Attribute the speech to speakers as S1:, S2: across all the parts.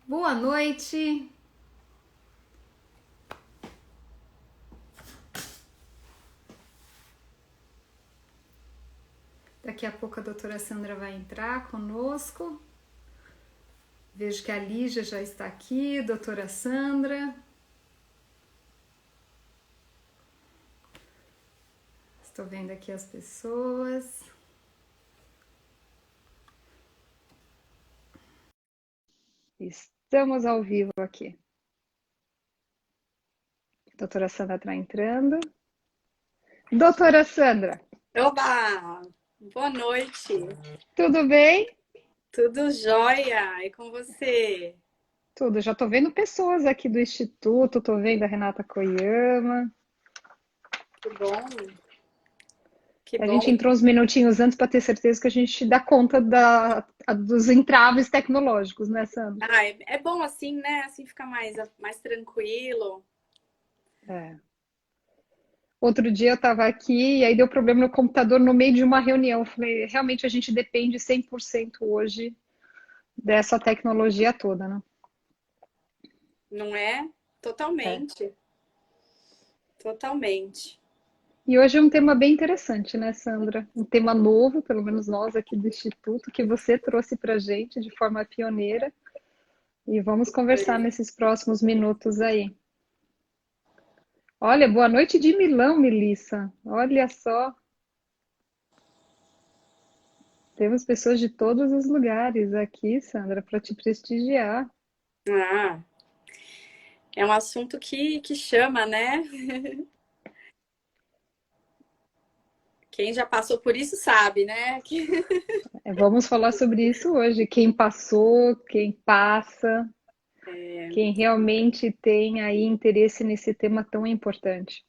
S1: Boa noite. Daqui a pouco a doutora Sandra vai entrar conosco. Vejo que a Lígia já está aqui, doutora Sandra. Estou vendo aqui as pessoas. Estamos ao vivo aqui. Doutora Sandra está entrando. Doutora Sandra,
S2: Oba! Boa noite!
S1: tudo bem?
S2: Tudo jóia? E com você?
S1: Tudo. Já estou vendo pessoas aqui do Instituto, estou vendo a Renata Koyama.
S2: Que bom! Que
S1: A gente
S2: bom!
S1: entrou uns minutinhos antes para ter certeza que a gente dá conta dos entraves tecnológicos, né, Sandra?
S2: Ah, é bom assim, né? Assim fica mais tranquilo.
S1: É. Outro dia eu estava aqui e aí deu problema no computador no meio de uma reunião. Eu falei, realmente a gente depende 100% hoje dessa tecnologia toda, né?
S2: Não é?
S1: É.
S2: Totalmente. Totalmente.
S1: E hoje é um tema bem interessante, né, Sandra? Um tema novo, pelo menos nós aqui do Instituto, que você trouxe para a gente de forma pioneira. E vamos conversar
S2: É.
S1: nesses próximos minutos aí. Olha, boa noite de Milão, Melissa. Olha só, temos pessoas de todos os lugares aqui, Sandra, para te prestigiar.
S2: Ah, é um assunto que chama, né? Quem já passou por isso sabe, né?
S1: Vamos falar sobre isso hoje. Quem passou, quem passa, quem realmente tem aí interesse nesse tema tão importante.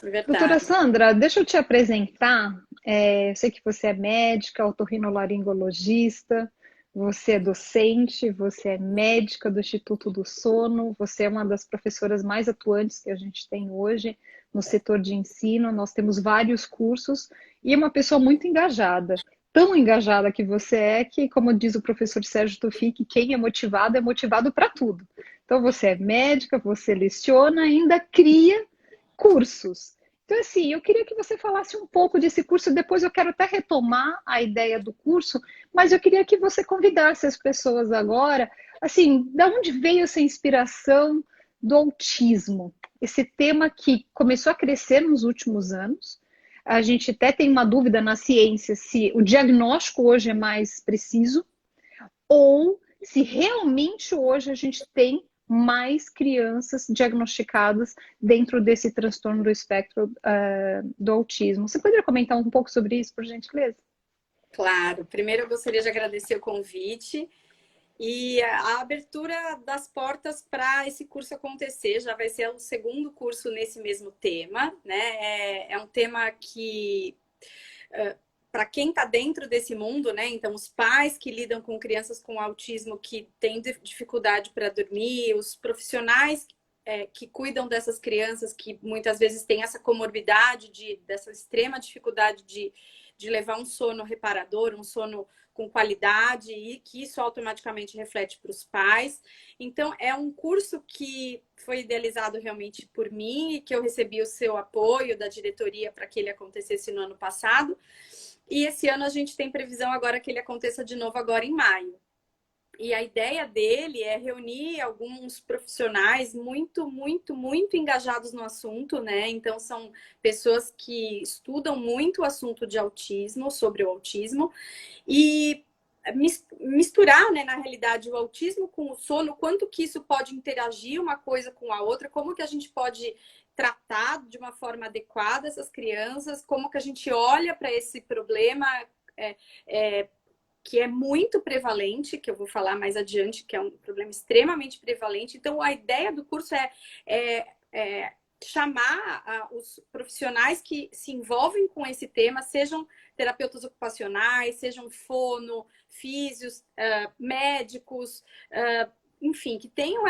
S2: É
S1: Doutora
S2: verdade.
S1: Sandra, deixa eu te apresentar. Eu sei que você é médica, otorrinolaringologista, você é docente, você é médica do Instituto do Sono, você é uma das professoras mais atuantes que a gente tem hoje no setor de ensino. Nós temos vários cursos e é uma pessoa muito engajada. Tão engajada que você é que, como diz o professor Sérgio Tufik, quem é motivado para tudo. Então, você é médica, você leciona, ainda cria cursos. Então, assim, eu queria que você falasse um pouco desse curso, depois eu quero até retomar a ideia do curso, mas eu queria que você convidasse as pessoas agora, assim, da onde veio essa inspiração do autismo? Esse tema que começou a crescer nos últimos anos. A gente até tem uma dúvida na ciência se o diagnóstico hoje é mais preciso ou se realmente hoje a gente tem mais crianças diagnosticadas dentro desse transtorno do espectro do autismo. Você poderia comentar um pouco sobre isso, por gentileza?
S2: Claro. Primeiro eu gostaria de agradecer o convite. E a abertura das portas para esse curso acontecer já vai ser o segundo curso nesse mesmo tema, né? É um tema que, para quem está dentro desse mundo, né? Então, os pais que lidam com crianças com autismo que têm dificuldade para dormir, os profissionais que cuidam dessas crianças que muitas vezes têm essa comorbidade dessa extrema dificuldade de levar um sono reparador, um sono com qualidade e que isso automaticamente reflete para os pais. Então, é um curso que foi idealizado realmente por mim e que eu recebi o seu apoio da diretoria para que ele acontecesse no ano passado. E esse ano a gente tem previsão agora que ele aconteça de novo agora em maio. E a ideia dele é reunir alguns profissionais muito engajados no assunto, né? Então, são pessoas que estudam muito o assunto de autismo, sobre o autismo, e misturar, né, na realidade, o autismo com o sono, quanto que isso pode interagir uma coisa com a outra, como que a gente pode tratar de uma forma adequada essas crianças, como que a gente olha para esse problema é, é, que é muito prevalente, que eu vou falar mais adiante, que é um problema extremamente prevalente. Então, a ideia do curso é chamar os profissionais que se envolvem com esse tema, sejam terapeutas ocupacionais, sejam fono, físios, médicos, enfim, que tenham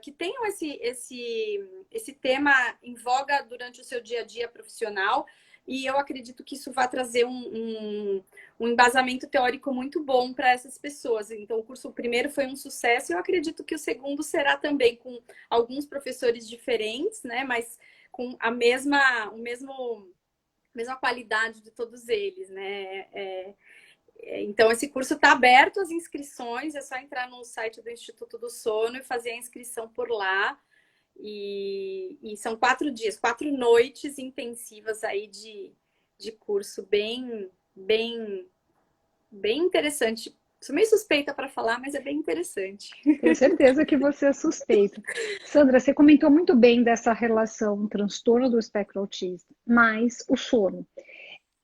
S2: que tenham esse tema em voga durante o seu dia a dia profissional, e eu acredito que isso vai trazer um embasamento teórico muito bom para essas pessoas. Então, o curso primeiro foi um sucesso, e eu acredito que o segundo será também, com alguns professores diferentes, né? Mas com a mesma qualidade de todos eles, né? Então, esse curso está aberto às inscrições, é só entrar no site do Instituto do Sono e fazer a inscrição por lá. E são 4 dias, 4 noites intensivas aí de curso bem interessante. Sou meio suspeita para falar, mas é bem interessante.
S1: Tenho certeza que você é suspeita. Sandra, você comentou muito bem dessa relação transtorno do espectro autista, mas o sono.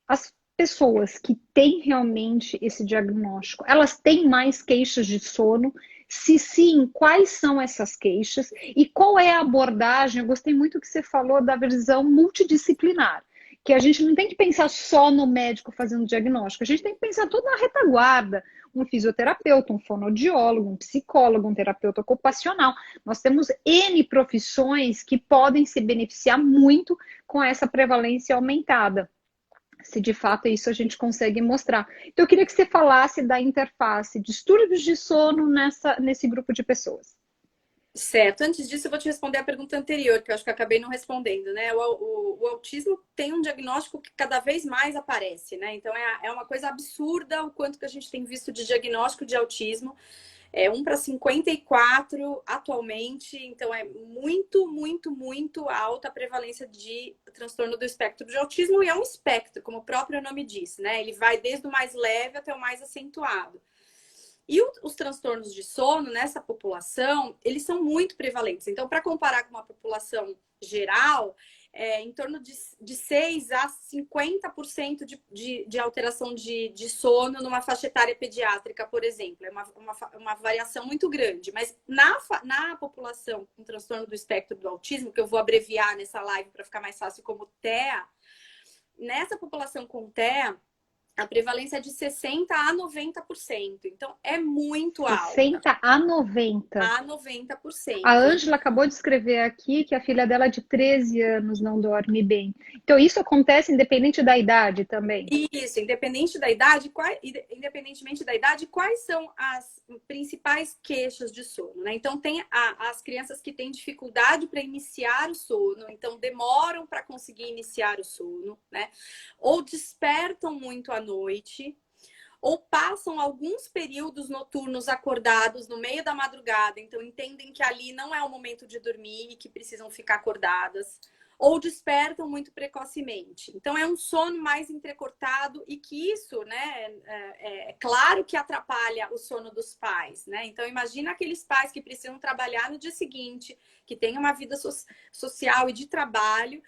S1: As pessoas que têm realmente esse diagnóstico, elas têm mais queixas de sono? Se sim, quais são essas queixas? E qual é a abordagem? Eu gostei muito que você falou da visão multidisciplinar, que a gente não tem que pensar só no médico fazendo diagnóstico, a gente tem que pensar toda na retaguarda, um fisioterapeuta, um fonoaudiólogo, um psicólogo, um terapeuta ocupacional. Nós temos N profissões que podem se beneficiar muito com essa prevalência aumentada, se de fato isso a gente consegue mostrar. Então, eu queria que você falasse da interface distúrbios de sono nesse grupo de pessoas.
S2: Certo. Antes disso, eu vou te responder a pergunta anterior, que eu acho que eu acabei não respondendo, né? O autismo tem um diagnóstico que cada vez mais aparece, né? Então, é uma coisa absurda o quanto que a gente tem visto de diagnóstico de autismo. É 1 para 54 atualmente, então é muito alta a prevalência de transtorno do espectro de autismo, e é um espectro, como o próprio nome diz, né? Ele vai desde o mais leve até o mais acentuado. E os transtornos de sono nessa população, eles são muito prevalentes. Então, para comparar com uma população geral, em torno de 6 a 50% de alteração de sono numa faixa etária pediátrica, por exemplo. É uma variação muito grande. Mas na população com transtorno do espectro do autismo, que eu vou abreviar nessa live para ficar mais fácil, como TEA, nessa população com TEA, a prevalência é de 60% a 90%. Então, é muito alta.
S1: 60% a 90%.
S2: A 90%.
S1: A Ângela acabou de escrever aqui que a filha dela de 13 anos não dorme bem. Então, isso acontece independente da idade também?
S2: Isso, independentemente da idade, quais são as principais queixas de sono, né? Então, tem as crianças que têm dificuldade para iniciar o sono, então demoram para conseguir iniciar o sono, né? Ou despertam muito à noite, ou passam alguns períodos noturnos acordados no meio da madrugada, então entendem que ali não é o momento de dormir e que precisam ficar acordadas, ou despertam muito precocemente. Então, é um sono mais entrecortado, e que isso, né, é claro que atrapalha o sono dos pais, né? Então, imagina aqueles pais que precisam trabalhar no dia seguinte, que têm uma vida social e de trabalho,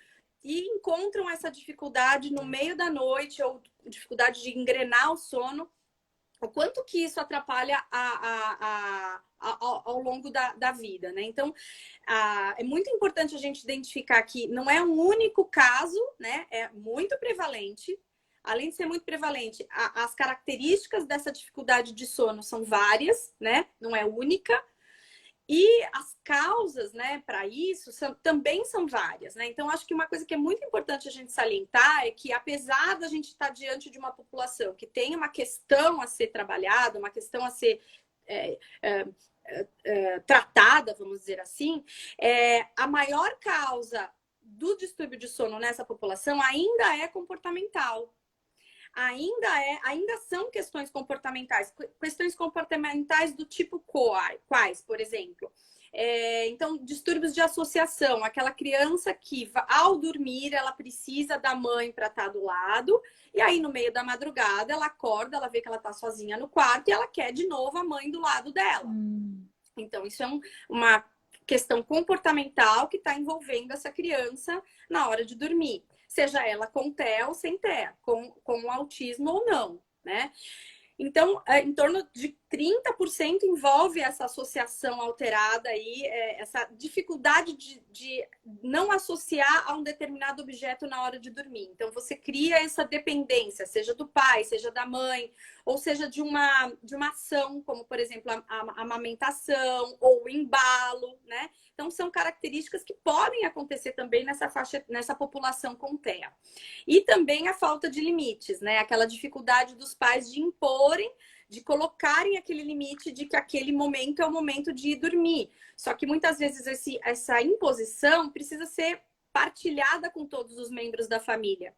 S2: e encontram essa dificuldade no meio da noite, ou dificuldade de engrenar o sono, o quanto que isso atrapalha ao longo da vida, né? Então, é muito importante a gente identificar que não é um único caso, né? É muito prevalente. Além de ser muito prevalente, as características dessa dificuldade de sono são várias, né? Não é única. E as causas, né, para isso também são várias, né? Então, acho que uma coisa que é muito importante a gente salientar é que, apesar da gente estar diante de uma população que tem uma questão a ser trabalhada, uma questão a ser tratada, vamos dizer assim, a maior causa do distúrbio de sono nessa população ainda é comportamental. Ainda são questões comportamentais do tipo quais, por exemplo. Então, distúrbios de associação, aquela criança que, ao dormir, ela precisa da mãe para estar do lado, e aí no meio da madrugada ela acorda, ela vê que ela está sozinha no quarto e ela quer de novo a mãe do lado dela. Então, isso é uma questão comportamental que está envolvendo essa criança na hora de dormir. Seja ela com TEA ou sem TEA, com autismo ou não, né? Então, Então, em torno de 30% envolve essa associação alterada aí, essa dificuldade de não associar a um determinado objeto na hora de dormir. Então, você cria essa dependência, seja do pai, seja da mãe, ou seja de uma ação, como, por exemplo, a amamentação ou o embalo, né? Então, são características que podem acontecer também nessa população com TEA. E também a falta de limites, né? Aquela dificuldade dos pais de imporem, de colocarem aquele limite de que aquele momento é o momento de ir dormir. Só que muitas vezes essa imposição precisa ser partilhada com todos os membros da família.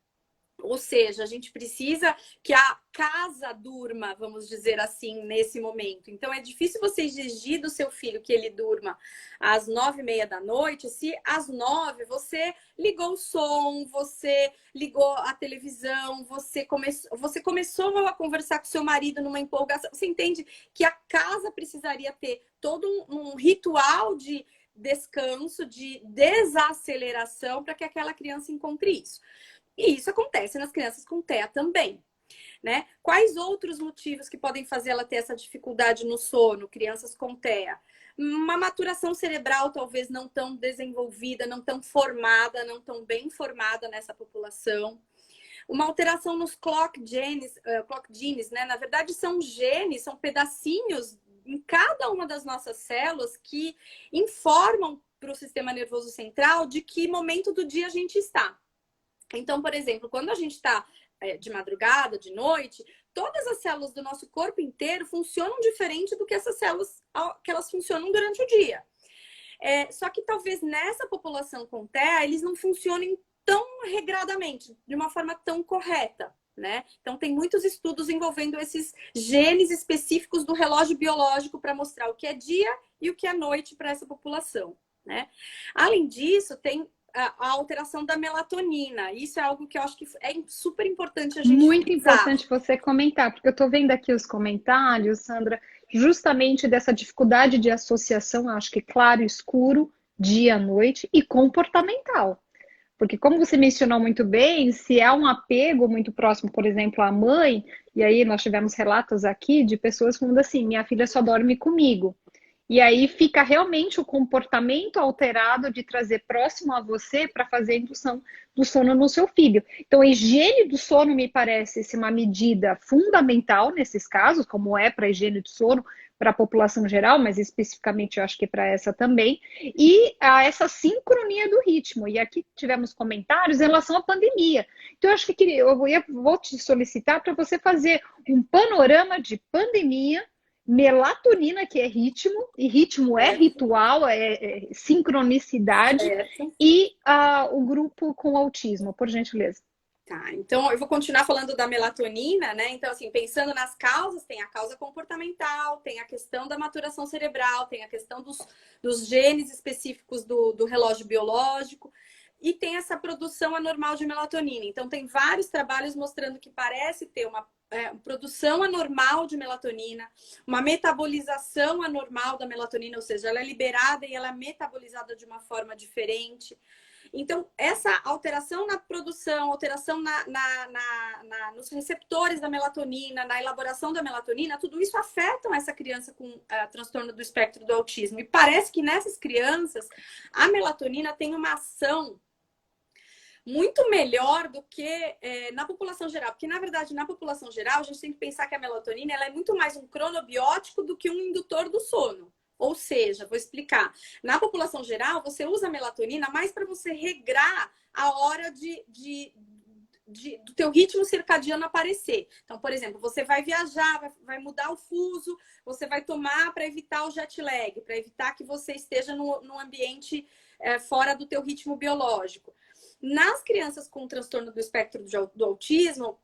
S2: Ou seja, a gente precisa que a casa durma, vamos dizer assim, nesse momento. Então, é difícil você exigir do seu filho que ele durma às 9h30 da noite, se às 9 você ligou o som, você ligou a televisão, você começou a conversar com seu marido numa empolgação. Você entende que a casa precisaria ter todo um ritual de descanso, de desaceleração para que aquela criança encontre isso. E isso acontece nas crianças com TEA também, né? Quais outros motivos que podem fazer ela ter essa dificuldade no sono, crianças com TEA? Uma maturação cerebral talvez não tão desenvolvida, não tão formada, não tão bem formada nessa população. Uma alteração nos clock genes, né? Na verdade, são genes, são pedacinhos em cada uma das nossas células que informam para o sistema nervoso central de que momento do dia a gente está. Então, por exemplo, quando a gente está de madrugada, de noite, todas as células do nosso corpo inteiro funcionam diferente do que essas células que elas funcionam durante o dia. Só que talvez nessa população com TEA, eles não funcionem tão regradamente, de uma forma tão correta, né? Então, tem muitos estudos envolvendo esses genes específicos do relógio biológico para mostrar o que é dia e o que é noite para essa população, né? Além disso, tem a alteração da melatonina. Isso é algo que eu acho que é super importante a gente
S1: Muito
S2: frisar.
S1: importante você comentar, porque eu estou vendo aqui os comentários, Sandra, justamente dessa dificuldade de associação, acho que claro e escuro, dia, noite e comportamental. Porque como você mencionou muito bem, se há um apego muito próximo, por exemplo, à mãe, e aí nós tivemos relatos aqui de pessoas falando assim, minha filha só dorme comigo. E aí fica realmente o comportamento alterado de trazer próximo a você para fazer a indução do sono no seu filho. Então, a higiene do sono me parece ser uma medida fundamental nesses casos, como é para a higiene do sono para a população geral, mas especificamente eu acho que para essa também, e essa sincronia do ritmo. E aqui tivemos comentários em relação à pandemia. Então, eu acho que vou te solicitar para você fazer um panorama de pandemia, melatonina, que é ritmo, e ritmo é ritual, é sincronicidade, e o grupo com autismo, por gentileza.
S2: Tá, então eu vou continuar falando da melatonina, né? Então, assim, pensando nas causas, tem a causa comportamental, tem a questão da maturação cerebral, tem a questão dos genes específicos do relógio biológico, e tem essa produção anormal de melatonina. Então, tem vários trabalhos mostrando que parece ter uma produção anormal de melatonina, uma metabolização anormal da melatonina, ou seja, ela é liberada e ela é metabolizada de uma forma diferente. Então, essa alteração na produção, alteração nos receptores da melatonina, na elaboração da melatonina, tudo isso afeta essa criança com transtorno do espectro do autismo. E parece que nessas crianças, a melatonina tem uma ação muito melhor do que na população geral. Porque, na verdade, na população geral, a gente tem que pensar que a melatonina ela é muito mais um cronobiótico do que um indutor do sono. Ou seja, vou explicar. Na população geral, você usa a melatonina mais para você regrar a hora do teu ritmo circadiano aparecer. Então, por exemplo, você vai viajar, vai mudar o fuso, você vai tomar para evitar o jet lag, para evitar que você esteja num ambiente fora do teu ritmo biológico. Nas crianças com transtorno do espectro do autismo,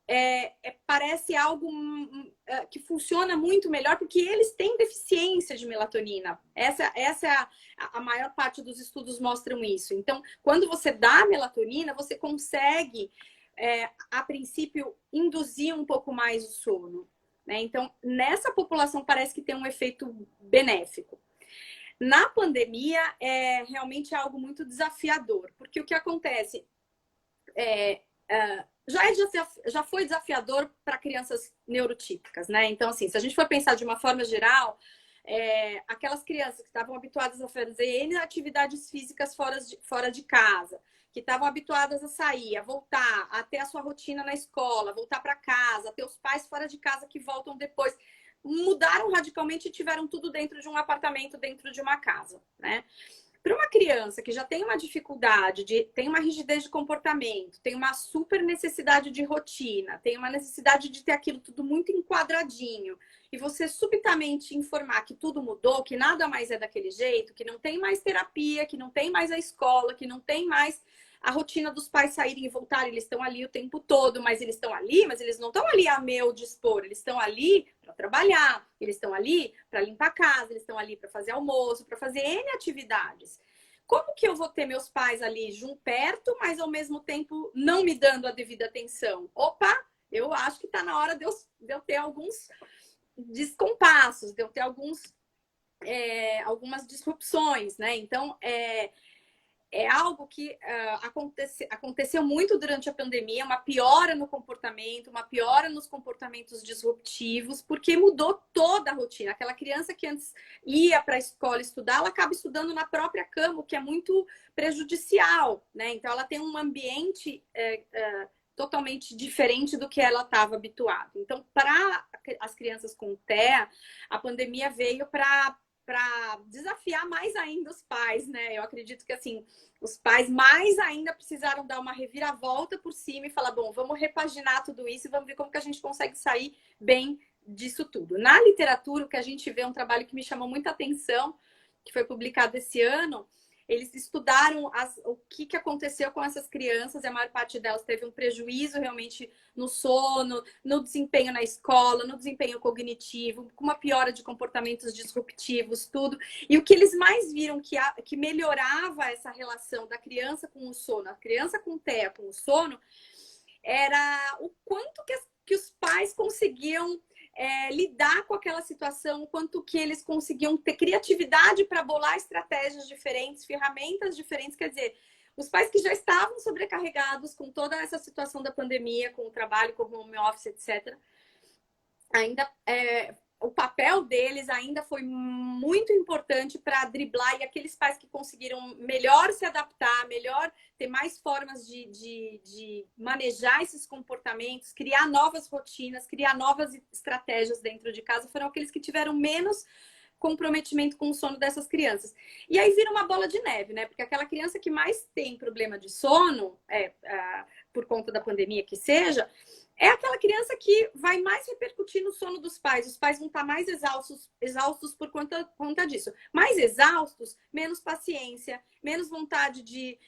S2: parece algo que funciona muito melhor, porque eles têm deficiência de melatonina. Essa é a maior parte dos estudos mostram isso. Então, quando você dá melatonina, você consegue, a princípio, induzir um pouco mais o sono, né? Então, nessa população parece que tem um efeito benéfico. Na pandemia, realmente é algo muito desafiador, porque o que acontece já foi desafiador para crianças neurotípicas, né? Então, assim, se a gente for pensar de uma forma geral, aquelas crianças que estavam habituadas a fazer N atividades físicas fora de casa, que estavam habituadas a sair, a voltar, a ter a sua rotina na escola, voltar para casa, ter os pais fora de casa que voltam depois, mudaram radicalmente e tiveram tudo dentro de um apartamento, dentro de uma casa, né? Para uma criança que já tem uma dificuldade, tem uma rigidez de comportamento, tem uma super necessidade de rotina, tem uma necessidade de ter aquilo tudo muito enquadradinho, e você subitamente informar que tudo mudou, que nada mais é daquele jeito, que não tem mais terapia, que não tem mais a escola, que não tem mais a rotina dos pais saírem e voltarem, eles estão ali o tempo todo, mas eles estão ali, mas eles não estão ali a meu dispor, eles estão ali para trabalhar, eles estão ali para limpar a casa, eles estão ali para fazer almoço, para fazer N atividades. Como que eu vou ter meus pais ali perto, mas ao mesmo tempo não me dando a devida atenção? Opa, eu acho que está na hora de eu ter alguns descompassos, de eu ter algumas disrupções, né? Então, é algo que aconteceu muito durante a pandemia, uma piora no comportamento, uma piora nos comportamentos disruptivos, porque mudou toda a rotina. Aquela criança que antes ia para a escola estudar, ela acaba estudando na própria cama, o que é muito prejudicial, né? Então, ela tem um ambiente totalmente diferente do que ela estava habituada. Então, para as crianças com TEA, a pandemia veio para desafiar mais ainda os pais, né? Eu acredito que, assim, os pais mais ainda precisaram dar uma reviravolta por cima e falar, bom, vamos repaginar tudo isso e vamos ver como que a gente consegue sair bem disso tudo. Na literatura, o que a gente vê é um trabalho que me chamou muita atenção, que foi publicado esse ano. Eles estudaram o que aconteceu com essas crianças, e a maior parte delas teve um prejuízo realmente no sono, no desempenho na escola, no desempenho cognitivo, com uma piora de comportamentos disruptivos, tudo. E o que eles mais viram que melhorava essa relação da criança com o sono, a criança com TEA com o sono, era o quanto que os pais conseguiam lidar com aquela situação, o quanto que eles conseguiam ter criatividade para bolar estratégias diferentes, ferramentas diferentes. Quer dizer, os pais que já estavam sobrecarregados com toda essa situação da pandemia, com o trabalho, com o home office, etc., ainda o papel deles ainda foi muito importante para driblar, e aqueles pais que conseguiram melhor se adaptar, melhor ter mais formas de manejar esses comportamentos, criar novas rotinas, criar novas estratégias dentro de casa, foram aqueles que tiveram menos comprometimento com o sono dessas crianças. E aí vira uma bola de neve, né? Porque aquela criança que mais tem problema de sono, por conta da pandemia que seja, é aquela criança que vai mais repercutir no sono dos pais. Os pais vão estar mais exaustos por conta disso. Mais exaustos, menos paciência, menos vontade de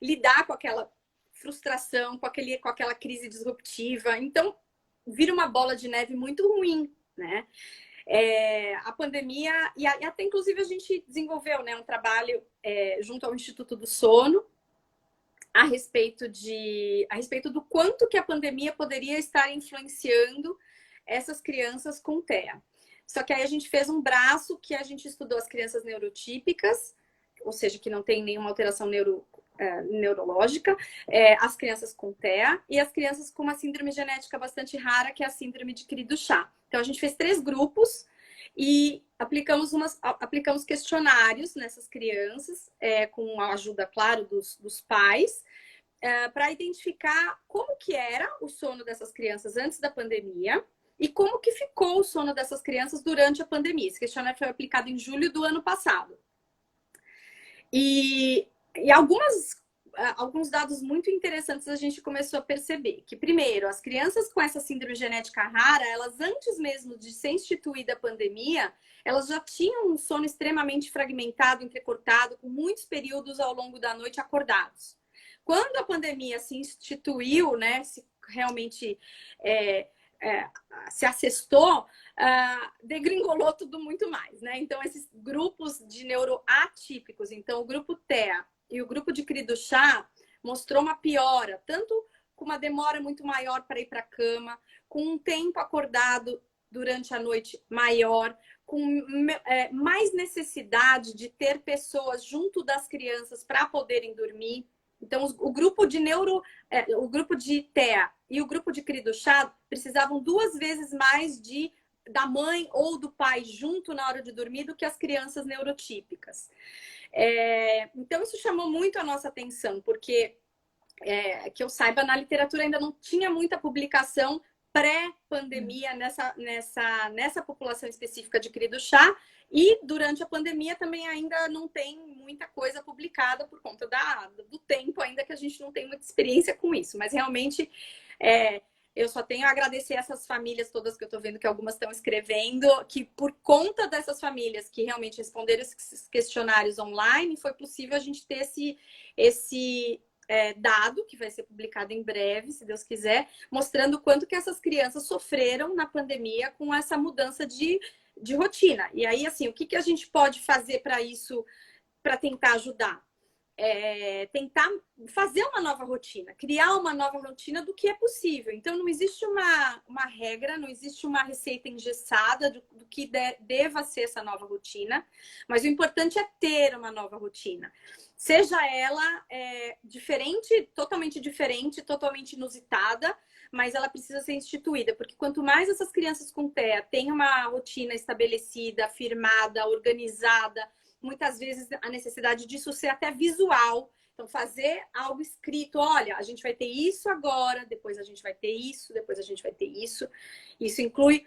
S2: lidar com aquela frustração, com aquela crise disruptiva. Então, vira uma bola de neve muito ruim, né? A pandemia, e até inclusive a gente desenvolveu, né, um trabalho junto ao Instituto do Sono, a respeito do quanto que a pandemia poderia estar influenciando essas crianças com TEA. Só que aí a gente fez um braço que a gente estudou as crianças neurotípicas, ou seja, que não tem nenhuma alteração neurológica, as crianças com TEA e as crianças com uma síndrome genética bastante rara, que é a síndrome de Cri-du-Chat. Então, a gente fez 3 grupos e aplicamos questionários nessas crianças, com a ajuda, claro, dos pais, para identificar como que era o sono dessas crianças antes da pandemia e como que ficou o sono dessas crianças durante a pandemia. Esse questionário foi aplicado em julho do ano passado. E alguns dados muito interessantes a gente começou a perceber. Que, primeiro, as crianças com essa síndrome genética rara, elas antes mesmo de ser instituída a pandemia, elas já tinham um sono extremamente fragmentado, entrecortado, com muitos períodos ao longo da noite acordados. Quando a pandemia se instituiu, né, se realmente se assestou, degringolou tudo muito mais, né? Então, esses grupos de neuroatípicos, então o grupo TEA e o grupo de Cri-du-Chat mostrou uma piora, tanto com uma demora muito maior para ir para a cama, com um tempo acordado durante a noite maior, com mais necessidade de ter pessoas junto das crianças para poderem dormir. Então, o grupo de o grupo de TEA e o grupo de CRI do chá precisavam 2 vezes mais da mãe ou do pai junto na hora de dormir do que as crianças neurotípicas. Então, isso chamou muito a nossa atenção, porque, que eu saiba, na literatura ainda não tinha muita publicação pré-pandemia nessa população específica de CRI do chá, e durante a pandemia também ainda não tem muita coisa publicada por conta do tempo ainda que a gente não tem muita experiência com isso. Mas realmente eu só tenho a agradecer essas famílias todas que eu estou vendo que algumas estão escrevendo, que por conta dessas famílias que realmente responderam esses questionários online, foi possível a gente ter esse dado, que vai ser publicado em breve, se Deus quiser, mostrando o quanto que essas crianças sofreram na pandemia com essa mudança de rotina. E aí, assim, o que a gente pode fazer para isso, para tentar ajudar? Tentar fazer uma nova rotina, criar uma nova rotina do que é possível. Então, não existe uma regra, não existe uma receita engessada do que deva ser essa nova rotina, mas o importante é ter uma nova rotina. Seja ela diferente, totalmente inusitada, mas ela precisa ser instituída, porque quanto mais essas crianças com TEA têm uma rotina estabelecida, firmada, organizada, muitas vezes a necessidade disso ser até visual. Então, fazer algo escrito, olha, a gente vai ter isso agora, depois a gente vai ter isso, depois a gente vai ter isso. Isso inclui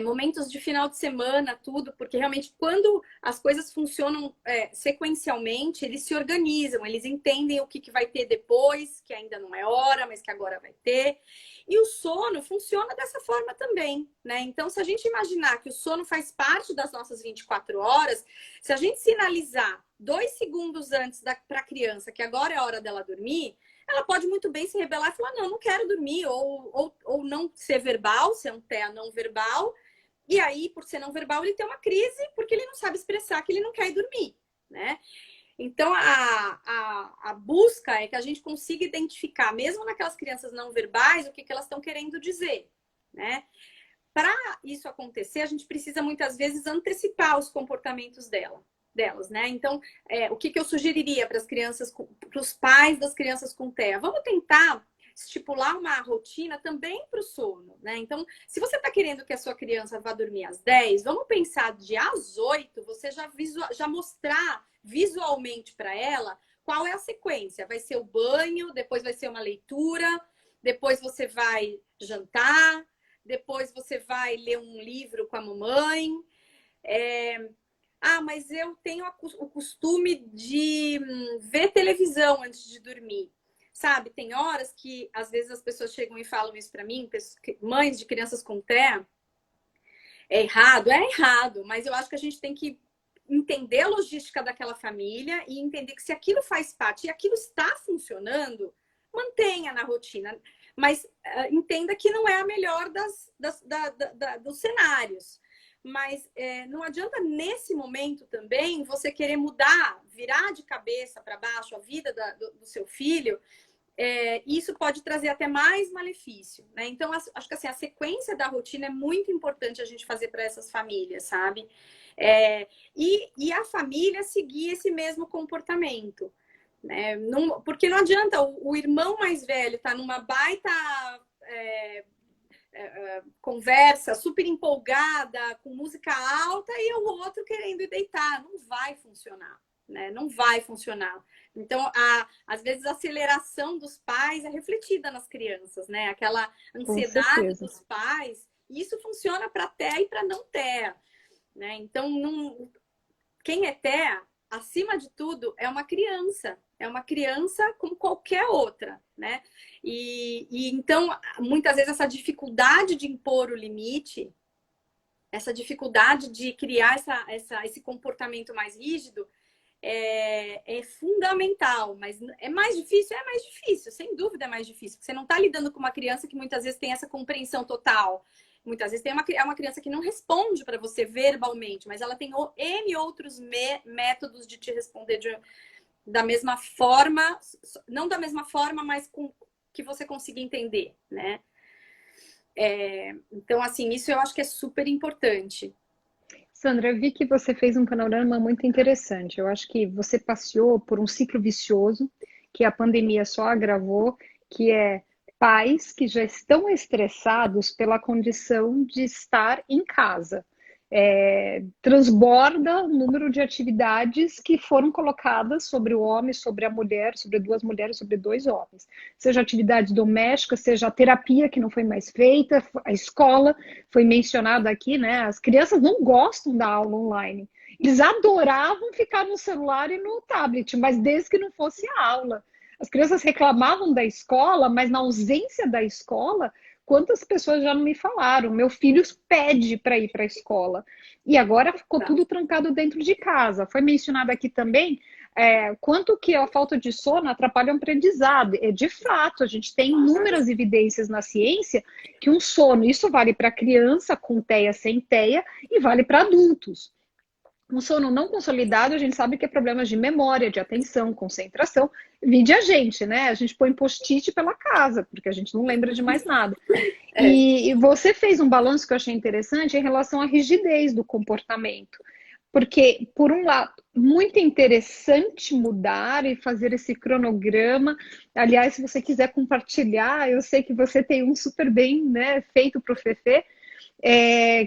S2: momentos de final de semana, tudo, porque realmente quando as coisas funcionam sequencialmente, eles se organizam, eles entendem o que vai ter depois, que ainda não é hora, mas que agora vai ter. E o sono funciona dessa forma também, né? Então, se a gente imaginar que o sono faz parte das nossas 24 horas, se a gente sinalizar 2 segundos antes para a criança que agora é a hora dela dormir, ela pode muito bem se rebelar e falar, não quero dormir, ou não ser verbal, ser um TEA não verbal, e aí, por ser não verbal, ele tem uma crise porque ele não sabe expressar que ele não quer ir dormir, né? Então, a busca é que a gente consiga identificar, mesmo naquelas crianças não verbais, o que elas estão querendo dizer, né? Para isso acontecer, a gente precisa muitas vezes antecipar os comportamentos delas, né? Então, o que eu sugeriria para as crianças, para os pais das crianças com TEA? Vamos tentar estipular uma rotina também para o sono, né? Então, se você está querendo que a sua criança vá dormir às 10, vamos pensar de às 8, você já mostrar visualmente para ela qual é a sequência. Vai ser o banho, depois vai ser uma leitura, depois você vai jantar, depois você vai ler um livro com a mamãe. Mas eu tenho o costume de ver televisão antes de dormir. Sabe, tem horas que às vezes as pessoas chegam e falam isso para mim, mães de crianças com TEA, é errado, mas eu acho que a gente tem que entender a logística daquela família e entender que se aquilo faz parte e aquilo está funcionando, mantenha na rotina. Mas entenda que não é a melhor dos cenários. Mas não adianta nesse momento também você querer mudar, virar de cabeça para baixo a vida do seu filho. Isso pode trazer até mais malefício, né? Então, acho que assim, a sequência da rotina é muito importante a gente fazer para essas famílias, sabe? E a família seguir esse mesmo comportamento, né? Porque não adianta o irmão mais velho estar numa baita conversa super empolgada, com música alta, e o outro querendo ir deitar. Não vai funcionar, né? Não vai funcionar. Então, às vezes, a aceleração dos pais é refletida nas crianças, né? Aquela ansiedade dos pais. E isso funciona para TEA e para não TEA, né? Então, quem é TEA, acima de tudo, é uma criança. É uma criança como qualquer outra, né? E então, muitas vezes, essa dificuldade de impor o limite, essa dificuldade de criar esse comportamento mais rígido, é fundamental, mas é mais difícil, sem dúvida é mais difícil, porque você não está lidando com uma criança que muitas vezes tem essa compreensão total. Muitas vezes é uma criança que não responde para você verbalmente, mas ela tem N outros métodos de te responder da mesma forma, não da mesma forma, mas que você consiga entender, né? Então, assim, isso eu acho que é super importante.
S1: Sandra, eu vi que você fez um panorama muito interessante. Eu acho que você passeou por um ciclo vicioso que a pandemia só agravou, que é pais que já estão estressados pela condição de estar em casa. Transborda o número de atividades que foram colocadas sobre o homem, sobre a mulher, sobre duas mulheres, sobre dois homens. Seja atividade doméstica, seja a terapia que não foi mais feita, a escola foi mencionada aqui, né? As crianças não gostam da aula online. Eles adoravam ficar no celular e no tablet, mas desde que não fosse a aula. As crianças reclamavam da escola, mas na ausência da escola, quantas pessoas já não me falaram? Meu filho pede para ir para a escola. E agora ficou tudo trancado dentro de casa. Foi mencionado aqui também quanto que a falta de sono atrapalha o aprendizado. De fato, a gente tem inúmeras evidências na ciência que um sono, isso vale para criança com TEA, sem TEA, e vale para adultos. Um sono não consolidado, a gente sabe que é problemas de memória, de atenção, concentração. Vide a gente, né? A gente põe post-it pela casa, porque a gente não lembra de mais nada. E você fez um balanço que eu achei interessante em relação à rigidez do comportamento. Porque, por um lado, muito interessante mudar e fazer esse cronograma. Aliás, se você quiser compartilhar, eu sei que você tem um super bem, né, feito para o Fefe,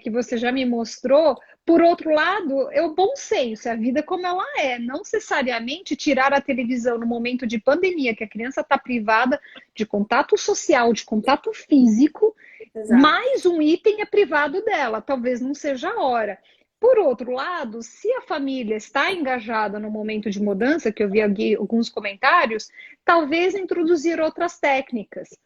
S1: que você já me mostrou. Por outro lado, é o bom senso, é a vida como ela é. Não necessariamente tirar a televisão no momento de pandemia, que a criança está privada de contato social, de contato físico, mais um item é privado dela. Talvez não seja a hora. Por outro lado, se a família está engajada no momento de mudança, que eu vi aqui alguns comentários, talvez introduzir outras técnicas.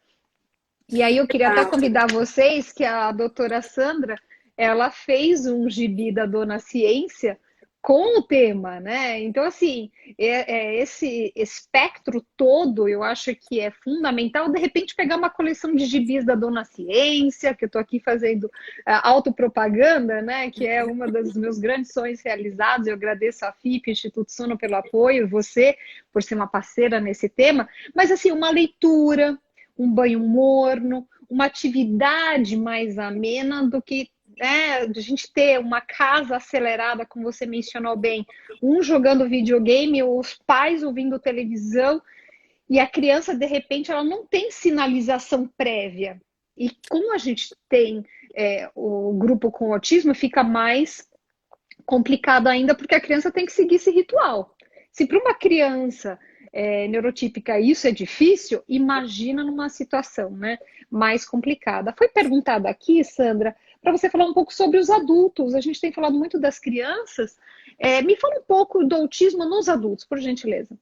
S1: E aí eu queria até convidar vocês, que a doutora Sandra, ela fez um gibi da Dona Ciência com o tema, né? Então, assim, esse espectro todo, eu acho que é fundamental, de repente, pegar uma coleção de gibis da Dona Ciência, que eu estou aqui fazendo autopropaganda, né? Que é uma dos meus grandes sonhos realizados. Eu agradeço a FIP, Instituto Sono, pelo apoio, você, por ser uma parceira nesse tema. Mas, assim, uma leitura, um banho morno, uma atividade mais amena do que de a gente ter uma casa acelerada, como você mencionou bem, um jogando videogame, os pais ouvindo televisão, e a criança, de repente, ela não tem sinalização prévia. E como a gente tem o grupo com autismo, fica mais complicado ainda, porque a criança tem que seguir esse ritual. Se para uma criança neurotípica isso é difícil, imagina numa situação, né, mais complicada. Foi perguntado aqui, Sandra, para você falar um pouco sobre os adultos. A gente tem falado muito das crianças. Me fala um pouco do autismo nos adultos, por gentileza.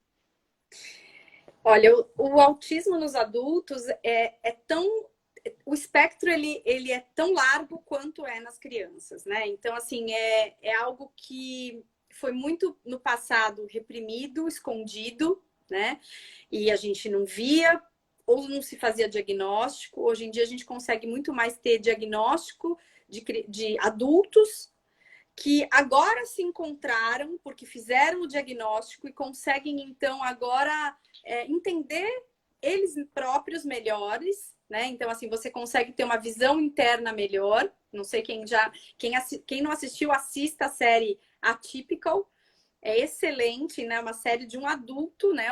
S2: Olha, o autismo nos adultos é tão... O espectro, ele é tão largo quanto é nas crianças, né? Então, assim, é algo que foi muito, no passado, reprimido, escondido, né? E a gente não via ou não se fazia diagnóstico. Hoje em dia, a gente consegue muito mais ter diagnóstico de adultos que agora se encontraram porque fizeram o diagnóstico e conseguem, então, agora entender eles próprios melhores, né? Então, assim, você consegue ter uma visão interna melhor. Não sei quem não assistiu, assista a série Atypical. É excelente, né? Uma série de um adulto, né?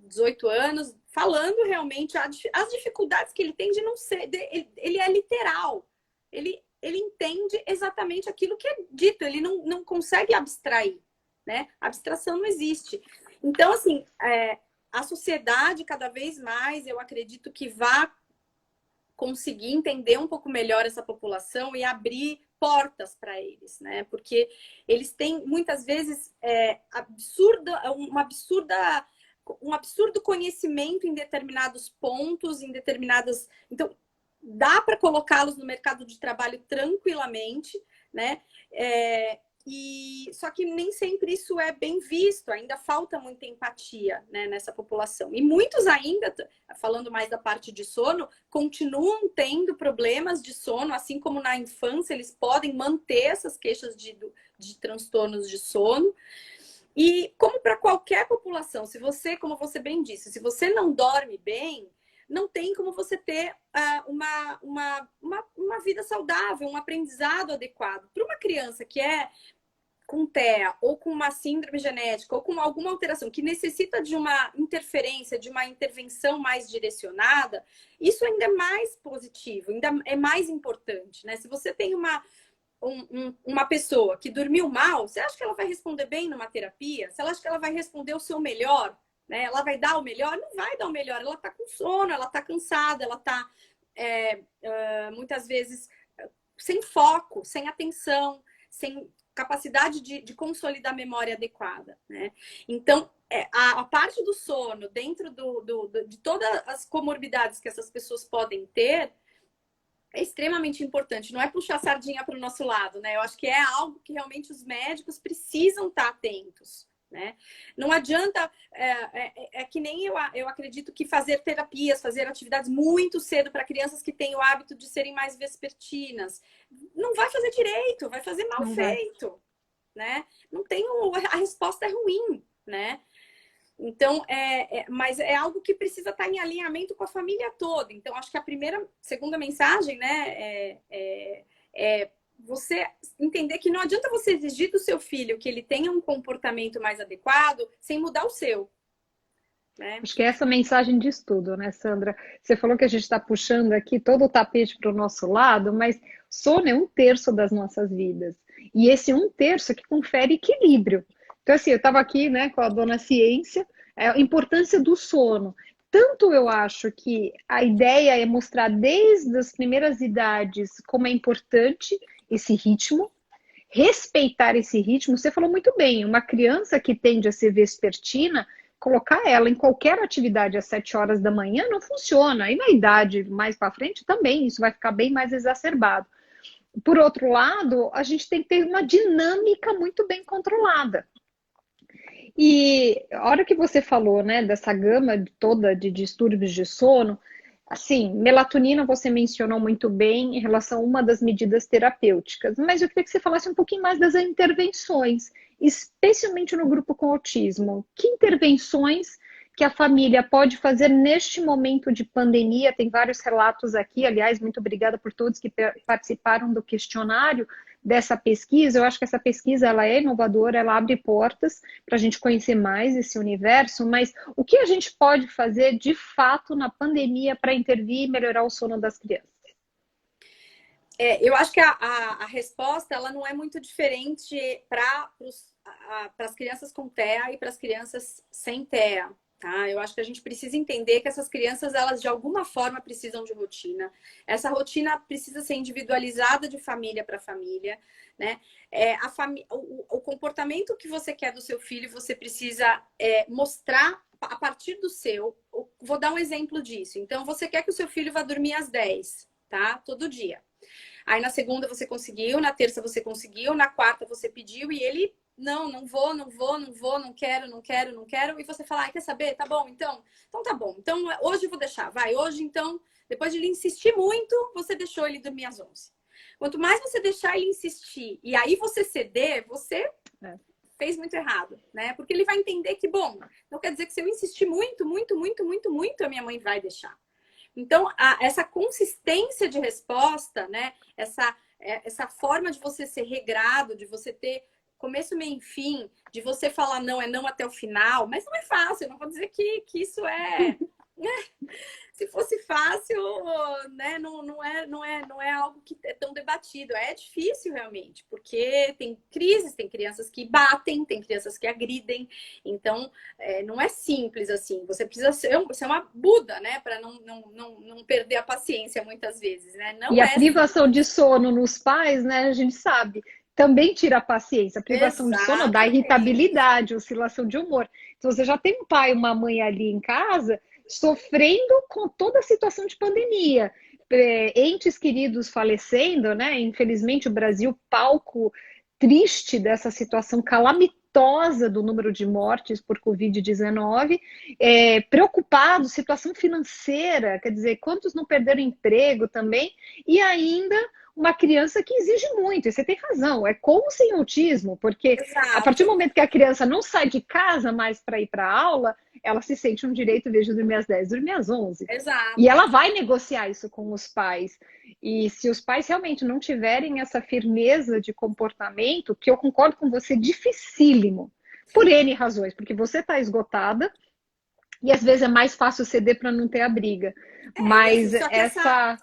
S2: 18 anos, falando realmente as dificuldades que ele tem de não ser... Ele é literal. Ele entende exatamente aquilo que é dito. Ele não consegue abstrair, né? A abstração não existe. Então, assim, a sociedade, cada vez mais, eu acredito que vai conseguir entender um pouco melhor essa população e abrir portas para eles, né? Porque eles têm, muitas vezes, um absurdo conhecimento em determinados pontos, em determinadas... Então, dá para colocá-los no mercado de trabalho tranquilamente, né? Só que nem sempre isso é bem visto, ainda falta muita empatia, né, nessa população. E muitos ainda, falando mais da parte de sono, continuam tendo problemas de sono, assim como na infância eles podem manter essas queixas de transtornos de sono. E como para qualquer população, se você, como você bem disse, se você não dorme bem, não tem como você ter uma vida saudável, um aprendizado adequado. Para uma criança que com TEA, ou com uma síndrome genética, ou com alguma alteração que necessita de uma interferência, de uma intervenção mais direcionada, isso ainda é mais positivo, ainda é mais importante, né? Se você tem uma pessoa que dormiu mal, você acha que ela vai responder bem numa terapia? Você acha que ela vai responder o seu melhor? Né? Ela vai dar o melhor? Não vai dar o melhor. Ela tá com sono, ela tá cansada, ela tá muitas vezes sem foco, sem atenção, sem capacidade de consolidar a memória adequada, né? Então, a parte do sono, dentro de todas as comorbidades que essas pessoas podem ter, é extremamente importante. Não é puxar a sardinha para o nosso lado, né? Eu acho que é algo que realmente os médicos precisam estar atentos, né? Não adianta, que nem eu acredito que fazer terapias, fazer atividades muito cedo para crianças que têm o hábito de serem mais vespertinas, não vai fazer direito, vai fazer mal feito, né? Não tem a resposta é ruim, né? Então, mas é algo que precisa estar em alinhamento com a família toda. Então, acho que a segunda mensagem, né, é você entender que não adianta você exigir do seu filho que ele tenha um comportamento mais adequado sem mudar o seu. Né?
S1: Acho que essa mensagem diz tudo, né, Sandra? Você falou que a gente está puxando aqui todo o tapete para o nosso lado, mas sono é 1/3 das nossas vidas. E esse 1/3 que confere equilíbrio. Então, assim, eu estava aqui, né, com a dona Ciência, a importância do sono. Tanto eu acho que a ideia é mostrar desde as primeiras idades como é importante esse ritmo, respeitar esse ritmo. Você falou muito bem, uma criança que tende a ser vespertina, colocar ela em qualquer atividade às 7 horas da manhã não funciona. E na idade mais para frente também, isso vai ficar bem mais exacerbado. Por outro lado, a gente tem que ter uma dinâmica muito bem controlada. E a hora que você falou, né, dessa gama toda de distúrbios de sono, assim, melatonina você mencionou muito bem em relação a uma das medidas terapêuticas, mas eu queria que você falasse um pouquinho mais das intervenções, especialmente no grupo com autismo. Que intervenções que a família pode fazer neste momento de pandemia? Tem vários relatos aqui, aliás, muito obrigada por todos que participaram do questionário dessa pesquisa. Eu acho que essa pesquisa ela é inovadora, ela abre portas para a gente conhecer mais esse universo, mas o que a gente pode fazer de fato na pandemia para intervir e melhorar o sono das crianças?
S2: Eu acho que a resposta ela não é muito diferente para as crianças com TEA e para as crianças sem TEA. Tá? Eu acho que a gente precisa entender que essas crianças, elas de alguma forma precisam de rotina. Essa rotina precisa ser individualizada de família para família, né? O comportamento que você quer do seu filho, você precisa mostrar a partir do seu. Vou dar um exemplo disso. Então, você quer que o seu filho vá dormir às 10, tá? Todo dia. Aí na segunda você conseguiu, na terça você conseguiu, na quarta você pediu e ele... Não vou, não quero. E você fala, quer saber? Tá bom, então tá bom. Então, hoje eu vou deixar, vai. Hoje, então, depois de ele insistir muito, você deixou ele dormir às 11. Quanto mais você deixar ele insistir e aí você ceder, você fez muito errado, né? Porque ele vai entender que, bom, não quer dizer que se eu insistir muito, a minha mãe vai deixar. Então, essa consistência de resposta, né? Essa forma de você ser regrado, de você ter começo, meio e fim, de você falar não, é não até o final, mas não é fácil, eu não vou dizer que isso é... Se fosse fácil, né, não é algo que é tão debatido. É difícil, realmente, porque tem crises, tem crianças que batem, tem crianças que agridem, então não é simples assim. Você precisa ser uma Buda, né, para não perder a paciência muitas vezes, né?
S1: E a privação de sono nos pais, né, a gente sabe, também tira a paciência. A privação de sono dá irritabilidade, oscilação de humor. Então, você já tem um pai e uma mãe ali em casa sofrendo com toda a situação de pandemia. Entes queridos falecendo, né? Infelizmente, o Brasil, palco triste dessa situação calamitosa do número de mortes por Covid-19, preocupado, situação financeira, quer dizer, quantos não perderam emprego também, e ainda uma criança que exige muito, e você tem razão, é como sem autismo, porque a partir do momento que a criança não sai de casa mais para ir para a aula, ela se sente um direito, em vez de dormir às 10, dormir às 11.
S2: Exato.
S1: E ela vai negociar isso com os pais. E se os pais realmente não tiverem essa firmeza de comportamento, que eu concordo com você, dificílimo, por N razões, porque você está esgotada e às vezes é mais fácil ceder para não ter a briga.
S2: E assim,
S1: Mas
S2: só que
S1: essa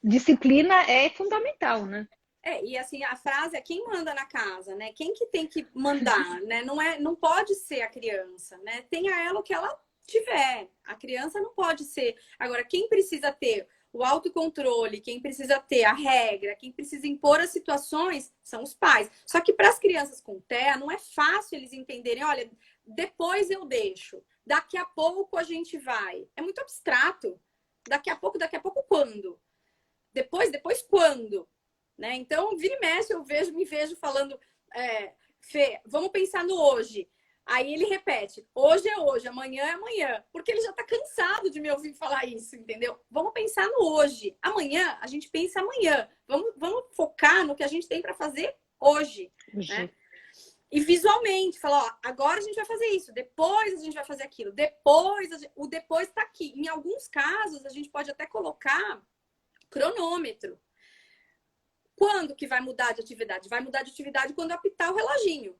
S1: disciplina é fundamental, né?
S2: e assim, a frase é quem manda na casa, né? Quem que tem que mandar, né? Não pode ser a criança, né? Tenha ela o que ela tiver. A criança não pode ser. Agora, quem precisa ter o autocontrole, quem precisa ter a regra, quem precisa impor as situações são os pais. Só que para as crianças com TEA não é fácil eles entenderem, olha, depois eu deixo, daqui a pouco a gente vai. É muito abstrato. Daqui a pouco quando? Depois quando? Né? Então, vira e mexe, me vejo falando, Fê, vamos pensar no hoje. Aí ele repete, hoje é hoje, amanhã é amanhã. Porque ele já tá cansado de me ouvir falar isso, entendeu? Vamos pensar no hoje. Amanhã, a gente pensa amanhã. Vamos focar no que a gente tem para fazer hoje. Né? E visualmente, falar, ó, agora a gente vai fazer isso, depois a gente vai fazer aquilo, o depois tá aqui. Em alguns casos, a gente pode até colocar cronômetro. Quando que vai mudar de atividade? Vai mudar de atividade quando apitar o reloginho.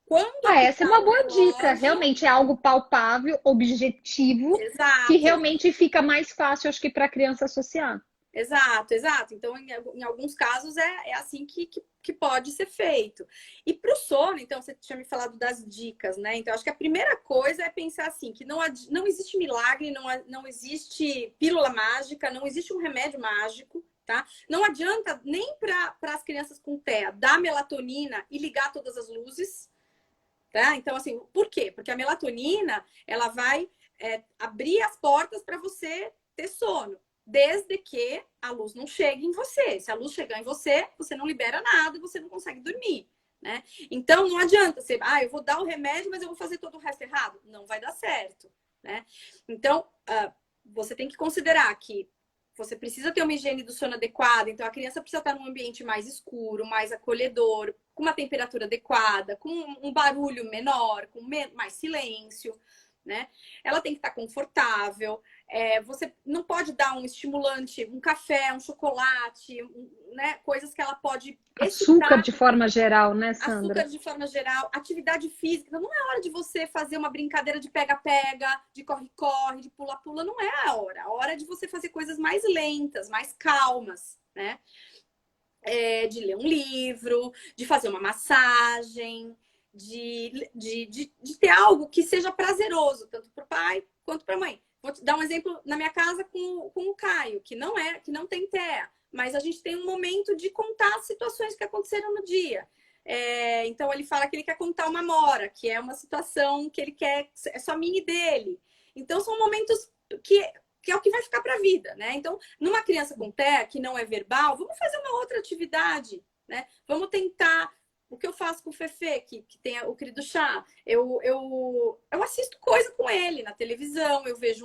S2: Quando
S1: Essa é uma boa
S2: relógio...
S1: dica. Realmente é algo palpável, objetivo, que
S2: Exato.
S1: realmente fica mais fácil, acho que, para a criança associar.
S2: Exato. Então, em alguns casos, é assim que pode ser feito. E para o sono, então, você tinha me falado das dicas, né? Então, acho que a primeira coisa é pensar assim, que não existe milagre, não existe pílula mágica, não existe um remédio mágico, tá? Não adianta nem para as crianças com TEA dar melatonina e ligar todas as luzes, tá? Então, assim, por quê? Porque a melatonina, ela vai abrir as portas para você ter sono. Desde que a luz não chegue em você. Se a luz chegar em você, você não libera nada e você não consegue dormir, né? Então, não adianta você, eu vou dar o remédio, mas eu vou fazer todo o resto errado. Não vai dar certo, né? Então, você tem que considerar que você precisa ter uma higiene do sono adequada. Então, a criança precisa estar num ambiente mais escuro, mais acolhedor, com uma temperatura adequada, com um barulho menor, com mais silêncio, né? Ela tem que estar confortável. Você não pode dar um estimulante, um café, um chocolate, né? Coisas que ela pode
S1: Açúcar
S2: excitar.
S1: de forma geral, né, Sandra?
S2: Açúcar de forma geral, atividade física. Então, não é hora de você fazer uma brincadeira de pega-pega, de corre-corre, de pula-pula. Não é a hora. A hora é de você fazer coisas mais lentas, mais calmas, né? De ler um livro, de fazer uma massagem, de ter algo que seja prazeroso, tanto para o pai quanto para a mãe. Vou te dar um exemplo na minha casa com o Caio, que não tem TEA, mas a gente tem um momento de contar as situações que aconteceram no dia. Então ele fala que ele quer contar uma mora, que é uma situação que ele quer, é só mini dele. Então são momentos que é o que vai ficar para a vida, né? Então, numa criança com TEA que não é verbal, vamos fazer uma outra atividade, né? Vamos tentar o que eu faço com o Fefe, que tem o querido chá. Eu assisto coisa com ele na televisão, eu vejo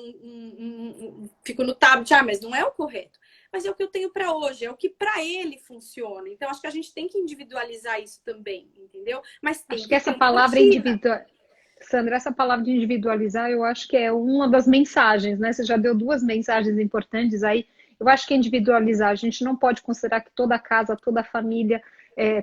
S2: fico no tablet, mas não é o correto. Mas é o que eu tenho para hoje, é o que para ele funciona. Então, acho que a gente tem que individualizar isso também, entendeu? Mas tem
S1: Acho que
S2: que ter
S1: essa
S2: uma
S1: palavra
S2: rotina.
S1: Sandra, essa palavra de individualizar, eu acho que é uma das mensagens, né? Você já deu duas mensagens importantes aí. Eu acho que é individualizar. A gente não pode considerar que toda casa, toda família,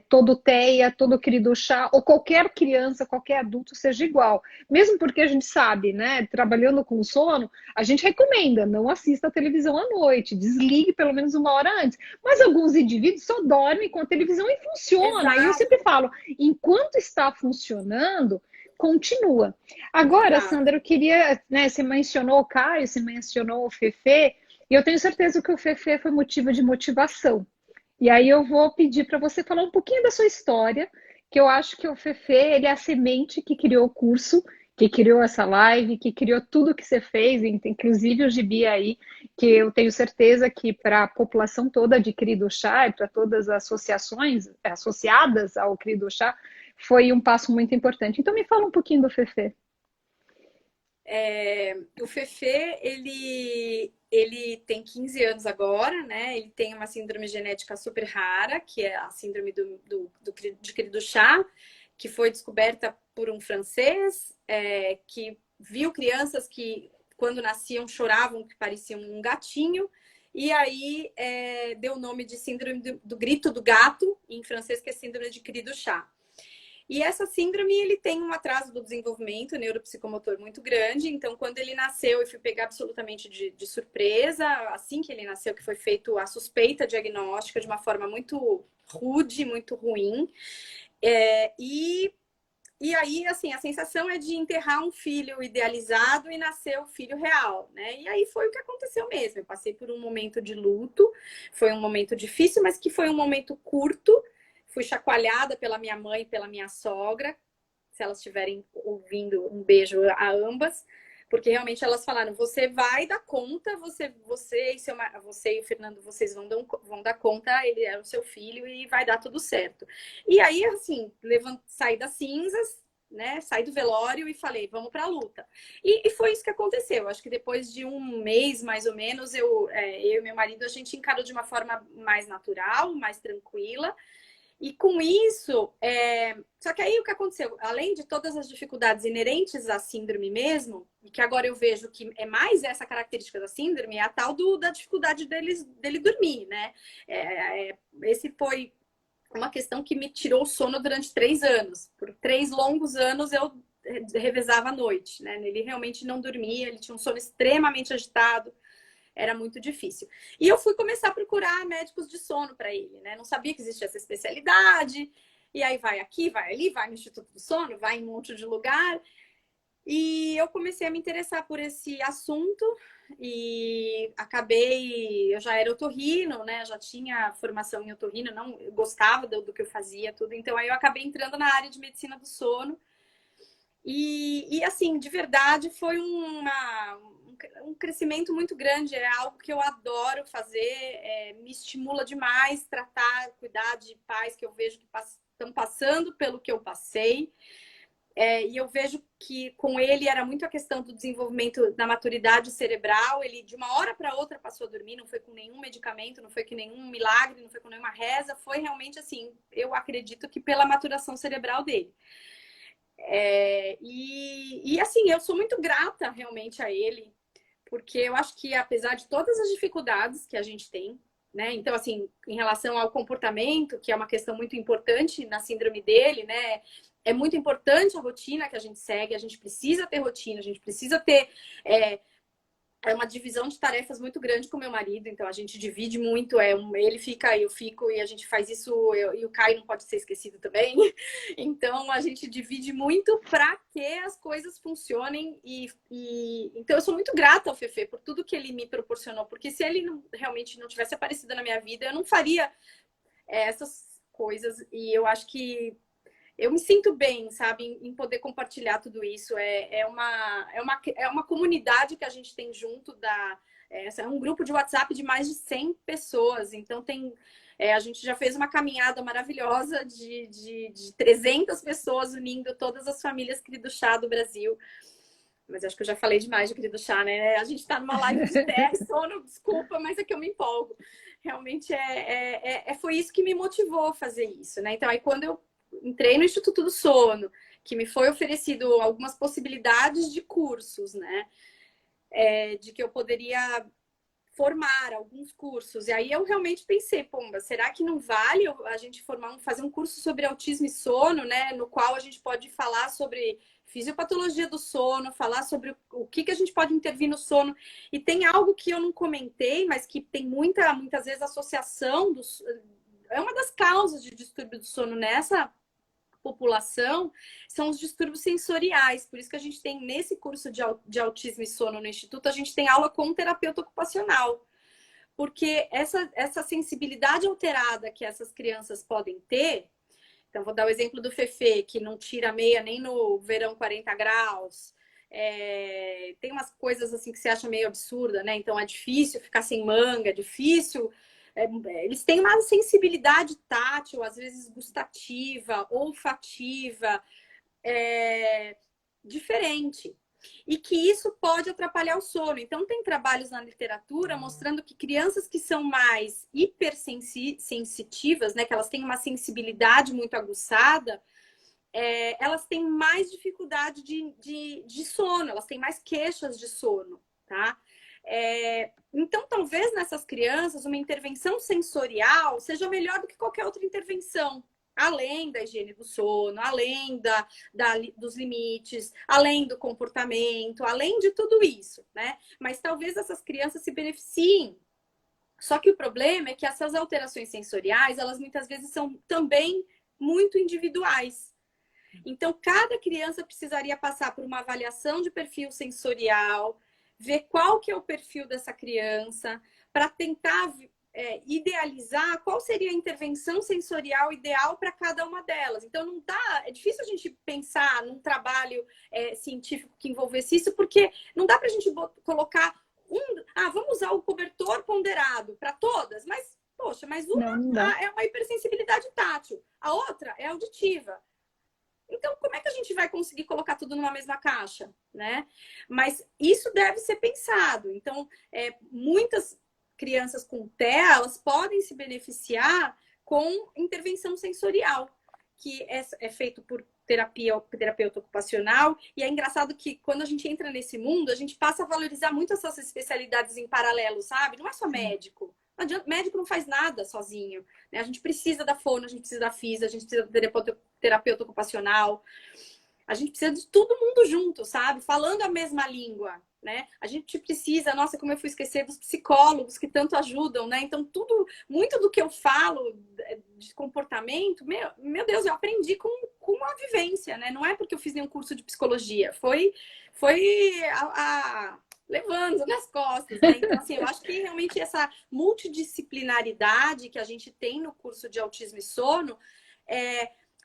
S1: todo TEA, todo querido chá, ou qualquer criança, qualquer adulto seja igual. Mesmo porque a gente sabe, né? Trabalhando com sono, a gente recomenda, não assista a televisão à noite, desligue pelo menos uma hora antes. Mas alguns indivíduos só dormem com a televisão e funciona. E eu sempre
S2: Exato,
S1: falo, enquanto está funcionando, continua. Agora,
S2: exato.
S1: Sandra, eu queria, né, você mencionou o Caio, você mencionou o Fefe, e eu tenho certeza que o Fefe foi motivo de motivação. E aí eu vou pedir para você falar um pouquinho da sua história, que eu acho que o Fefe, ele é a semente que criou o curso, que criou essa live, que criou tudo que você fez, inclusive o Gibi aí, que eu tenho certeza que para a população toda de Querido Chá e para todas as associações associadas ao Querido Chá, foi um passo muito importante. Então me fala um pouquinho do Fefe.
S2: O Fefe, ele tem 15 anos agora, né? Ele tem uma síndrome genética super rara, que é a síndrome de cri do chá, que foi descoberta por um francês, que viu crianças que, quando nasciam, choravam, que pareciam um gatinho. E aí deu o nome de síndrome do grito do gato, em francês, que é síndrome de cri do chat. E essa síndrome, ele tem um atraso do desenvolvimento neuropsicomotor muito grande. Então, quando ele nasceu, eu fui pegar absolutamente de surpresa. Assim que ele nasceu, que foi feita a suspeita diagnóstica de uma forma muito rude, muito ruim. E aí, assim, a sensação é de enterrar um filho idealizado e nascer o filho real, né? E aí foi o que aconteceu mesmo. Eu passei por um momento de luto, foi um momento difícil, mas que foi um momento curto. Fui chacoalhada pela minha mãe e pela minha sogra. Se elas estiverem ouvindo, um beijo a ambas. Porque realmente elas falaram, você vai dar conta, você e o Fernando, vocês vão dar conta, ele é o seu filho e vai dar tudo certo. E aí, assim, saí das cinzas, né? Saí do velório e falei, vamos para a luta. E foi isso que aconteceu. Acho que depois de um mês, mais ou menos, eu e meu marido, a gente encarou de uma forma mais natural, mais tranquila. E com isso, só que aí o que aconteceu? Além de todas as dificuldades inerentes à síndrome mesmo, e que agora eu vejo que é mais essa característica da síndrome, é a tal da dificuldade dele dormir, né? Esse foi uma questão que me tirou o sono durante 3 anos. Por 3 longos anos eu revezava a noite, né? Ele realmente não dormia, ele tinha um sono extremamente agitado. Era muito difícil. E eu fui começar a procurar médicos de sono para ele, né? Não sabia que existia essa especialidade. E aí vai aqui, vai ali, vai no Instituto do Sono, vai em um monte de lugar. E eu comecei a me interessar por esse assunto e eu já era otorrino, né? Já tinha formação em otorrino, não eu gostava do que eu fazia, tudo. Então aí eu acabei entrando na área de medicina do sono. E assim, de verdade, foi um crescimento muito grande. É algo que eu adoro fazer, me estimula demais tratar, cuidar de pais que eu vejo que estão passando pelo que eu passei. E eu vejo que com ele era muito a questão do desenvolvimento da maturidade cerebral. Ele, de uma hora para outra, passou a dormir, não foi com nenhum medicamento, não foi com nenhum milagre, não foi com nenhuma reza. Foi realmente assim, eu acredito que pela maturação cerebral dele. E assim, eu sou muito grata realmente a ele, porque eu acho que apesar de todas as dificuldades que a gente tem, né? Então, assim, em relação ao comportamento, que é uma questão muito importante na síndrome dele, né? É muito importante a rotina que a gente segue, a gente precisa ter rotina, a gente precisa ter uma divisão de tarefas muito grande com meu marido, então a gente divide muito, ele fica, eu fico, e a gente faz isso, e o Caio não pode ser esquecido também. Então a gente divide muito para que as coisas funcionem então eu sou muito grata ao Fefe por tudo que ele me proporcionou, porque se ele realmente não tivesse aparecido na minha vida, eu não faria essas coisas, e eu acho que eu me sinto bem, sabe, em poder compartilhar tudo isso. É uma comunidade que a gente tem junto é um grupo de WhatsApp de mais de 100 pessoas. Então a gente já fez uma caminhada maravilhosa de 300 pessoas unindo todas as famílias Querido Chá do Brasil. Mas acho que eu já falei demais de Querido Chá, né? A gente está numa live de sono, desculpa, mas é que eu me empolgo. Realmente foi isso que me motivou a fazer isso, né? Então aí quando eu entrei no Instituto do Sono, que me foi oferecido algumas possibilidades de cursos, né? De que eu poderia formar alguns cursos. E aí eu realmente pensei, pomba, será que não vale a gente fazer um curso sobre autismo e sono, né? No qual a gente pode falar sobre fisiopatologia do sono, falar sobre o que a gente pode intervir no sono. E tem algo que eu não comentei, mas que tem muitas vezes associação é uma das causas de distúrbio do sono nessa população, são os distúrbios sensoriais. Por isso que a gente tem, nesse curso de autismo e sono no Instituto, a gente tem aula com terapeuta ocupacional. Porque essa sensibilidade alterada que essas crianças podem ter, então vou dar o exemplo do Fefe, que não tira meia nem no verão 40 graus, tem umas coisas assim que você acha meio absurda, né? Então é difícil ficar sem manga, é difícil. Eles têm uma sensibilidade tátil, às vezes gustativa, olfativa, diferente. E que isso pode atrapalhar o sono. Então, tem trabalhos na literatura mostrando que crianças que são mais hipersensitivas, né, que elas têm uma sensibilidade muito aguçada, elas têm mais dificuldade de sono, elas têm mais queixas de sono, tá? Então, talvez nessas crianças, uma intervenção sensorial seja melhor do que qualquer outra intervenção, além da higiene do sono, além dos limites, além do comportamento, além de tudo isso, né? Mas talvez essas crianças se beneficiem. Só que o problema é que essas alterações sensoriais, elas muitas vezes são também muito individuais. Então, cada criança precisaria passar por uma avaliação de perfil sensorial, ver qual que é o perfil dessa criança, para tentar idealizar qual seria a intervenção sensorial ideal para cada uma delas. Então, não dá, é difícil a gente pensar num trabalho científico que envolvesse isso, porque não dá para a gente colocar vamos usar o cobertor ponderado para todas, mas, poxa, mas uma é uma hipersensibilidade tátil, a outra é auditiva. Então, como é que a gente vai conseguir colocar tudo numa mesma caixa, né? Mas isso deve ser pensado. Então, muitas crianças com TEA, elas podem se beneficiar com intervenção sensorial, que é feito por terapeuta ocupacional. E é engraçado que quando a gente entra nesse mundo, a gente passa a valorizar muito essas especialidades em paralelo, sabe? Não é só médico. Não adianta, médico não faz nada sozinho, né? A gente precisa da fono, a gente precisa da fisa, a gente precisa do terapeuta ocupacional. A gente precisa de todo mundo junto, sabe? Falando a mesma língua, né? A gente precisa, nossa, como eu fui esquecer dos psicólogos que tanto ajudam, né? Então, muito do que eu falo de comportamento, meu Deus, eu aprendi com a vivência, né? Não é porque eu fiz nenhum curso de psicologia, foi levando nas costas, né? Então, assim, eu acho que realmente essa multidisciplinaridade que a gente tem no curso de autismo e sono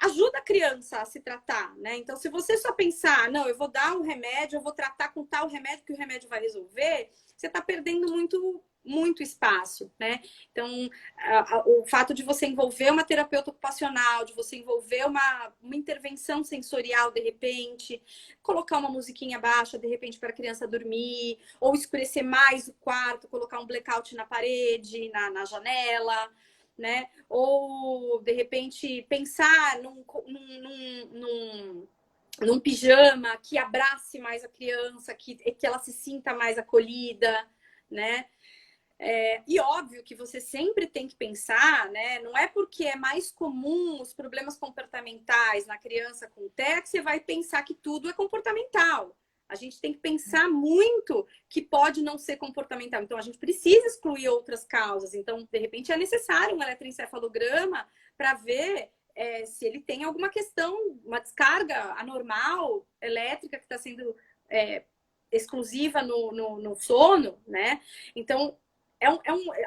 S2: ajuda a criança a se tratar, né? Então, se você só pensar, não, eu vou dar um remédio, eu vou tratar com tal remédio que o remédio vai resolver, você está perdendo muito espaço, né? Então, o fato de você envolver uma terapeuta ocupacional, de você envolver uma intervenção sensorial, de repente, colocar uma musiquinha baixa, de repente, para a criança dormir, ou escurecer mais o quarto, colocar um blackout na parede, na janela, né? Ou, de repente, pensar num pijama que abrace mais a criança, que ela se sinta mais acolhida, né? E óbvio que você sempre tem que pensar, né? Não é porque é mais comum os problemas comportamentais na criança com TEA que você vai pensar que tudo é comportamental. A gente tem que pensar muito que pode não ser comportamental. Então, a gente precisa excluir outras causas. Então, de repente, é necessário um eletroencefalograma para ver se ele tem alguma questão, uma descarga anormal elétrica que está sendo exclusiva no sono, né? Então,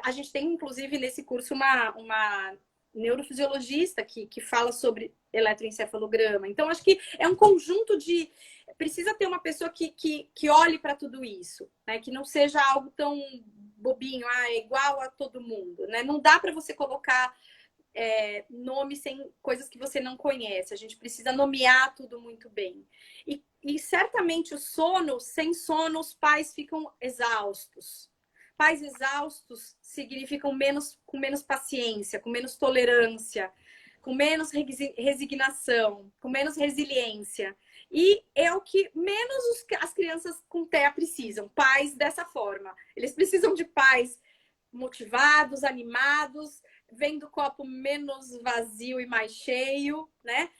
S2: a gente tem, inclusive, nesse curso, uma neurofisiologista que fala sobre eletroencefalograma. Então, acho que é um conjunto de... Precisa ter uma pessoa que olhe para tudo isso, né? Que não seja algo tão bobinho, é igual a todo mundo, né? Não dá para você colocar nome sem coisas que você não conhece. A gente precisa nomear tudo muito bem. E certamente o sono, sem sono, os pais ficam exaustos. Pais exaustos significam com menos paciência, com menos tolerância, com menos resignação, com menos resiliência. E é o que menos as crianças com TEA precisam, pais dessa forma. Eles precisam de pais motivados, animados, vendo o copo menos vazio e mais cheio, né?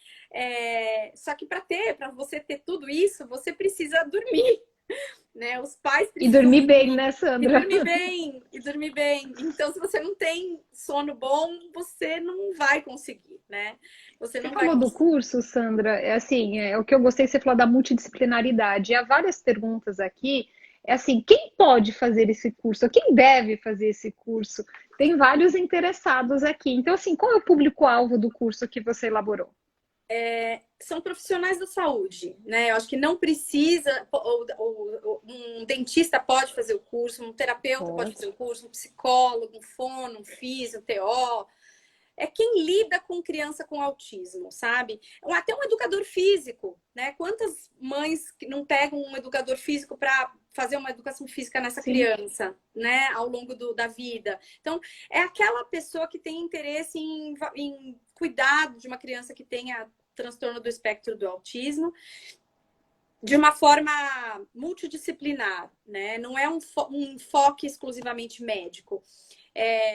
S2: Só que para você ter tudo isso, você precisa dormir. Né? Os pais precisam...
S1: E dormir bem, né, Sandra?
S2: E dormir bem. Então, se você não tem sono bom, você não vai conseguir, né?
S1: Você falou do curso, Sandra, o que eu gostei, você falou da multidisciplinaridade. E há várias perguntas aqui. Quem pode fazer esse curso? Quem deve fazer esse curso? Tem vários interessados aqui. Então, qual é o público-alvo do curso que você elaborou?
S2: São profissionais da saúde, né? Eu acho que não precisa, um dentista pode fazer o curso, um terapeuta pode fazer o curso, um psicólogo, um fono, um físio, um TO. É quem lida com criança com autismo, sabe? Até um educador físico, né? Quantas mães não pegam um educador físico para fazer uma educação física nessa criança, né? Ao longo da vida. Então, é aquela pessoa que tem interesse em cuidar de uma criança que tenha transtorno do espectro do autismo, de uma forma multidisciplinar, né? Não é um enfoque exclusivamente médico.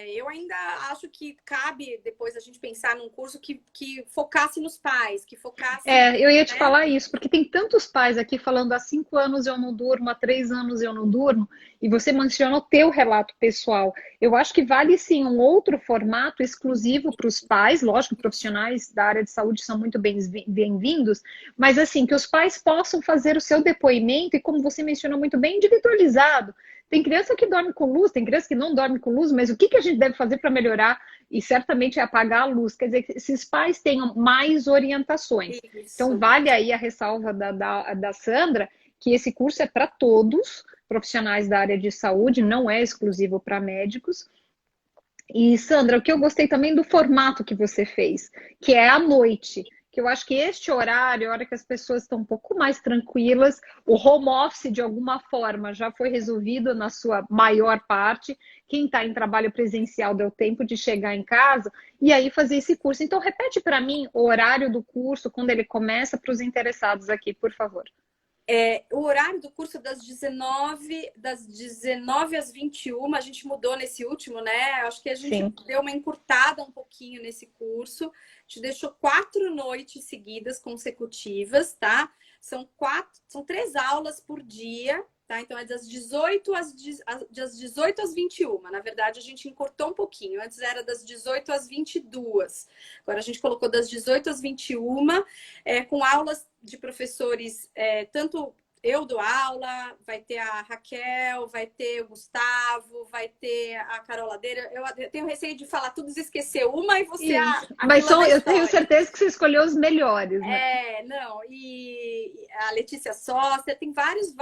S2: Eu ainda acho que cabe depois a gente pensar num curso que focasse nos pais, que focasse...
S1: Eu ia te
S2: né?
S1: falar isso, porque tem tantos pais aqui falando há 5 anos eu não durmo, há 3 anos eu não durmo, e você menciona o teu relato pessoal. Eu acho que vale sim um outro formato exclusivo para os pais, lógico, profissionais da área de saúde são muito bem-vindos, mas assim, que os pais possam fazer o seu depoimento, e como você mencionou muito bem, individualizado. Tem criança que dorme com luz, tem criança que não dorme com luz, mas o que a gente deve fazer para melhorar? E certamente é apagar a luz. Quer dizer, que esses pais tenham mais orientações. Então,
S2: Isso.
S1: vale aí a ressalva da Sandra, que esse curso é para todos, profissionais da área de saúde, não é exclusivo para médicos. E, Sandra, o que eu gostei também do formato que você fez, que é à noite, que eu acho que este horário, a hora que as pessoas estão um pouco mais tranquilas, o home office, de alguma forma, já foi resolvido na sua maior parte. Quem está em trabalho presencial deu tempo de chegar em casa e aí fazer esse curso. Então, repete para mim o horário do curso, quando ele começa, para os interessados aqui, por favor.
S2: O horário do curso é das 19 às 21, a gente mudou nesse último, né? Acho que a gente
S1: Sim.
S2: deu uma encurtada um pouquinho nesse curso. A gente deixou 4 noites seguidas consecutivas, tá? São 3 aulas por dia, tá? Então é das 18 às 21. Na verdade, a gente encurtou um pouquinho. Antes era das 18 às 22. Agora a gente colocou das 18 às 21, com aulas de professores, tanto eu dou aula, vai ter a Raquel, vai ter o Gustavo, vai ter a Carol Ladeira. Eu tenho receio de falar tudo e esquecer uma e você
S1: Isso.
S2: a
S1: Mas
S2: vilã da
S1: eu tenho
S2: história.
S1: certeza que você escolheu os melhores, né?
S2: Não, e a Letícia Sócia, tem várias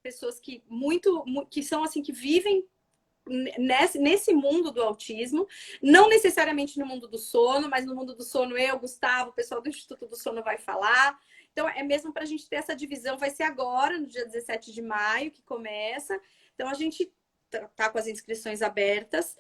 S2: pessoas que são assim, que vivem nesse mundo do autismo, não necessariamente no mundo do sono, mas no mundo do sono eu, Gustavo, o pessoal do Instituto do Sono vai falar. Então, é mesmo para a gente ter essa divisão, vai ser agora, no dia 17 de maio, que começa. Então, a gente tá com as inscrições abertas.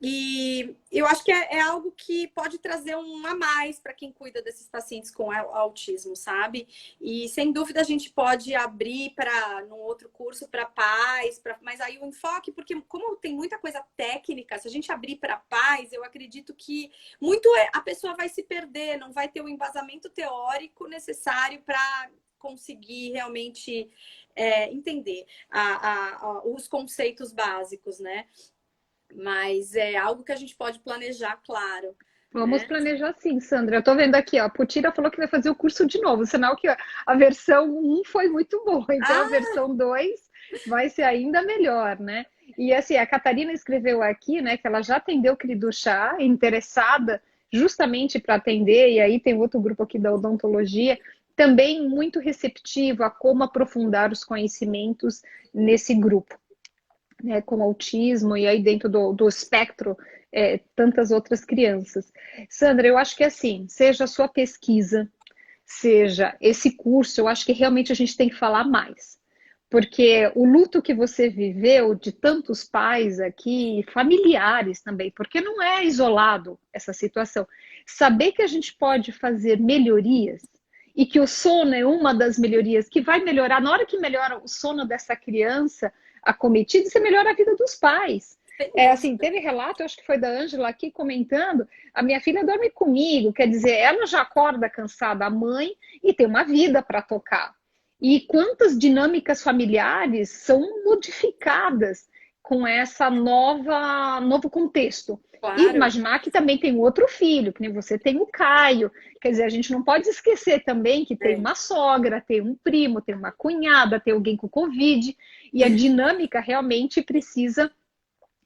S2: E eu acho que é algo que pode trazer um a mais para quem cuida desses pacientes com autismo, sabe? E sem dúvida a gente pode abrir para num outro curso para pais, mas aí o enfoque, porque como tem muita coisa técnica, se a gente abrir para pais, eu acredito que muito a pessoa vai se perder, não vai ter o embasamento teórico necessário para conseguir realmente entender os conceitos básicos, né? Mas é algo que a gente pode planejar, claro.
S1: Vamos
S2: Né?
S1: planejar sim, Sandra. Eu tô vendo aqui, ó, a Putira falou que vai fazer o curso de novo, sinal que a versão 1 foi muito boa, então a versão 2 vai ser ainda melhor, né? E assim, a Catarina escreveu aqui, né, que ela já atendeu o Querido Chá, interessada justamente para atender, e aí tem outro grupo aqui da odontologia, também muito receptivo a como aprofundar os conhecimentos nesse grupo, né, com autismo e aí dentro do espectro, tantas outras crianças. Sandra, eu acho que assim, seja a sua pesquisa, seja esse curso, eu acho que realmente a gente tem que falar mais. Porque o luto que você viveu de tantos pais aqui, familiares também, porque não é isolado essa situação. Saber que a gente pode fazer melhorias e que o sono é uma das melhorias que vai melhorar, na hora que melhora o sono dessa criança acometida, você melhora a vida dos pais. Assim, teve relato, acho que foi da Ângela aqui comentando, a minha filha dorme comigo, quer dizer, ela já acorda cansada, a mãe, e tem uma vida para tocar. E quantas dinâmicas familiares são modificadas com essa novo contexto. E
S2: Claro.
S1: imaginar que também tem outro filho, que nem você tem o Caio. Quer dizer, a gente não pode esquecer também que tem uma sogra, tem um primo, tem uma cunhada, tem alguém com Covid. E a dinâmica realmente precisa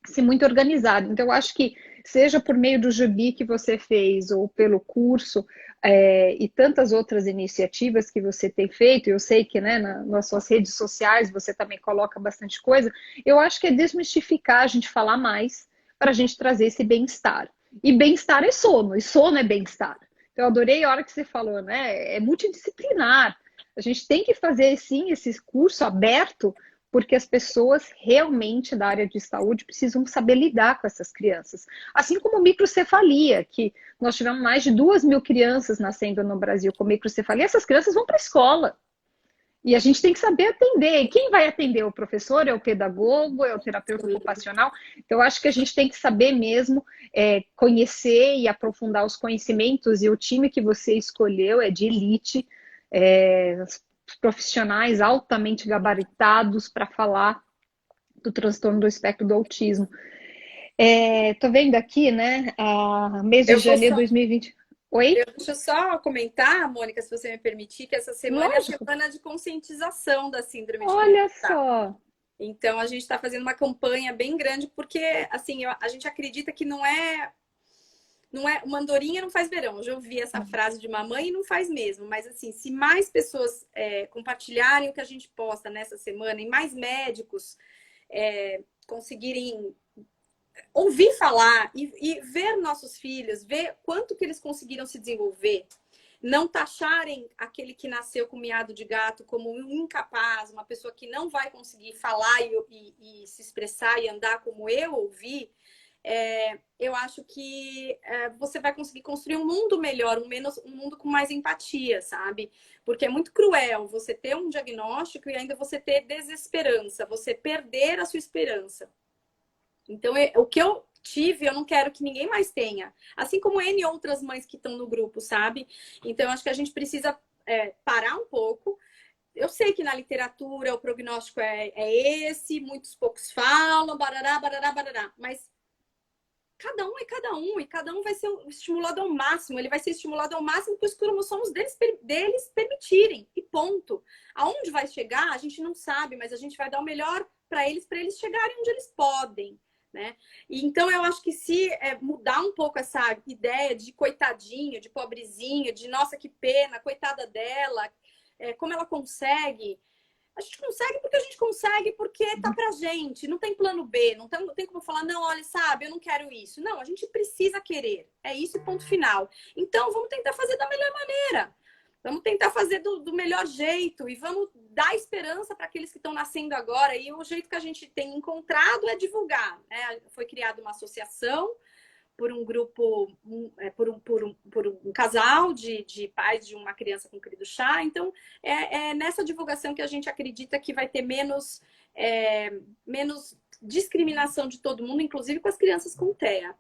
S1: ser muito organizada. Então, eu acho que, seja por meio do Gibi que você fez, ou pelo curso, e tantas outras iniciativas que você tem feito, eu sei que, né, nas suas redes sociais você também coloca bastante coisa, eu acho que é desmistificar a gente falar mais para a gente trazer esse bem-estar. E bem-estar é sono, e sono é bem-estar. Então, eu adorei a hora que você falou, né? É multidisciplinar. A gente tem que fazer, sim, esse curso aberto porque as pessoas realmente da área de saúde precisam saber lidar com essas crianças. Assim como microcefalia, que nós tivemos mais de 2.000 crianças nascendo no Brasil com microcefalia, essas crianças vão para a escola. E a gente tem que saber atender. E quem vai atender? O professor, é o pedagogo, é o terapeuta ocupacional? Então, eu acho que a gente tem que saber mesmo conhecer e aprofundar os conhecimentos. E o time que você escolheu é de elite, profissionais altamente gabaritados para falar do transtorno do espectro do autismo. Tô vendo aqui, né? Mês de janeiro de 2020. Oi?
S2: Deixa eu só comentar, Mônica, se você me permitir, que essa semana é a semana de conscientização da síndrome de
S1: Olha
S2: Guillain-Barré.
S1: só!
S2: Então, a gente está fazendo uma campanha bem grande, porque assim, a gente acredita que não é uma andorinha não faz verão. Eu já ouvi essa frase de mamãe e não faz mesmo. Mas assim, se mais pessoas compartilharem o que a gente posta nessa semana e mais médicos conseguirem ouvir falar e ver nossos filhos, ver quanto que eles conseguiram se desenvolver, não taxarem aquele que nasceu com miado de gato como um incapaz, uma pessoa que não vai conseguir falar e se expressar e andar como eu ouvi, eu acho que você vai conseguir construir um mundo melhor, um mundo com mais empatia, sabe? Porque é muito cruel você ter um diagnóstico e ainda você ter desesperança, você perder a sua esperança. Então, o que eu tive, eu não quero que ninguém mais tenha. Assim como N outras mães que estão no grupo, sabe? Então, acho que a gente precisa parar um pouco. Eu sei que na literatura o prognóstico é esse, muitos poucos falam, barará, barará, barará. Mas cada um é cada um, e cada um vai ser estimulado ao máximo. Ele vai ser estimulado ao máximo que os cromossomos deles permitirem. E ponto. Aonde vai chegar, a gente não sabe, mas a gente vai dar o melhor para eles chegarem onde eles podem. Né? E então eu acho que se mudar um pouco essa ideia de coitadinho, de pobrezinho, de nossa, que pena, coitada dela, como ela consegue. A gente consegue porque a gente consegue, porque tá pra gente, não tem plano B, não tem como falar, não, olha, sabe, eu não quero isso. Não, a gente precisa querer, é isso e ponto final. Então vamos tentar fazer da melhor maneira. Vamos tentar fazer do melhor jeito e vamos dar esperança para aqueles que estão nascendo agora. E o jeito que a gente tem encontrado é divulgar. Né? Foi criada uma associação por um grupo, por um casal de pais de uma criança com cri do chá. Então, é nessa divulgação que a gente acredita que vai ter menos discriminação de todo mundo, inclusive com as crianças com TEA.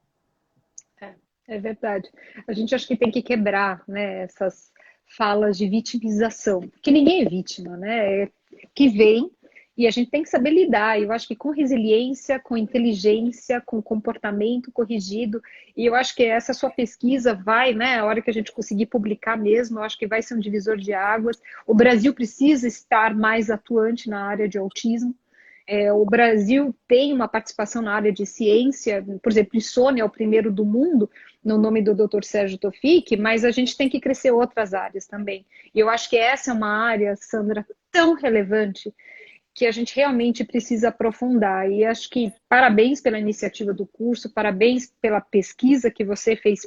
S1: É verdade. A gente acha que tem que quebrar, né, essas falas de vitimização, porque ninguém é vítima, né? Que vem e a gente tem que saber lidar. Eu acho que com resiliência, com inteligência, com comportamento corrigido. E eu acho que essa sua pesquisa vai, né? A hora que a gente conseguir publicar mesmo, eu acho que vai ser um divisor de águas. O Brasil precisa estar mais atuante na área de autismo. O Brasil tem uma participação na área de ciência, por exemplo, insônia é o primeiro do mundo, no nome do Dr. Sérgio Tofik, mas a gente tem que crescer outras áreas também. E eu acho que essa é uma área, Sandra, tão relevante que a gente realmente precisa aprofundar. E acho que parabéns pela iniciativa do curso, parabéns pela pesquisa que você fez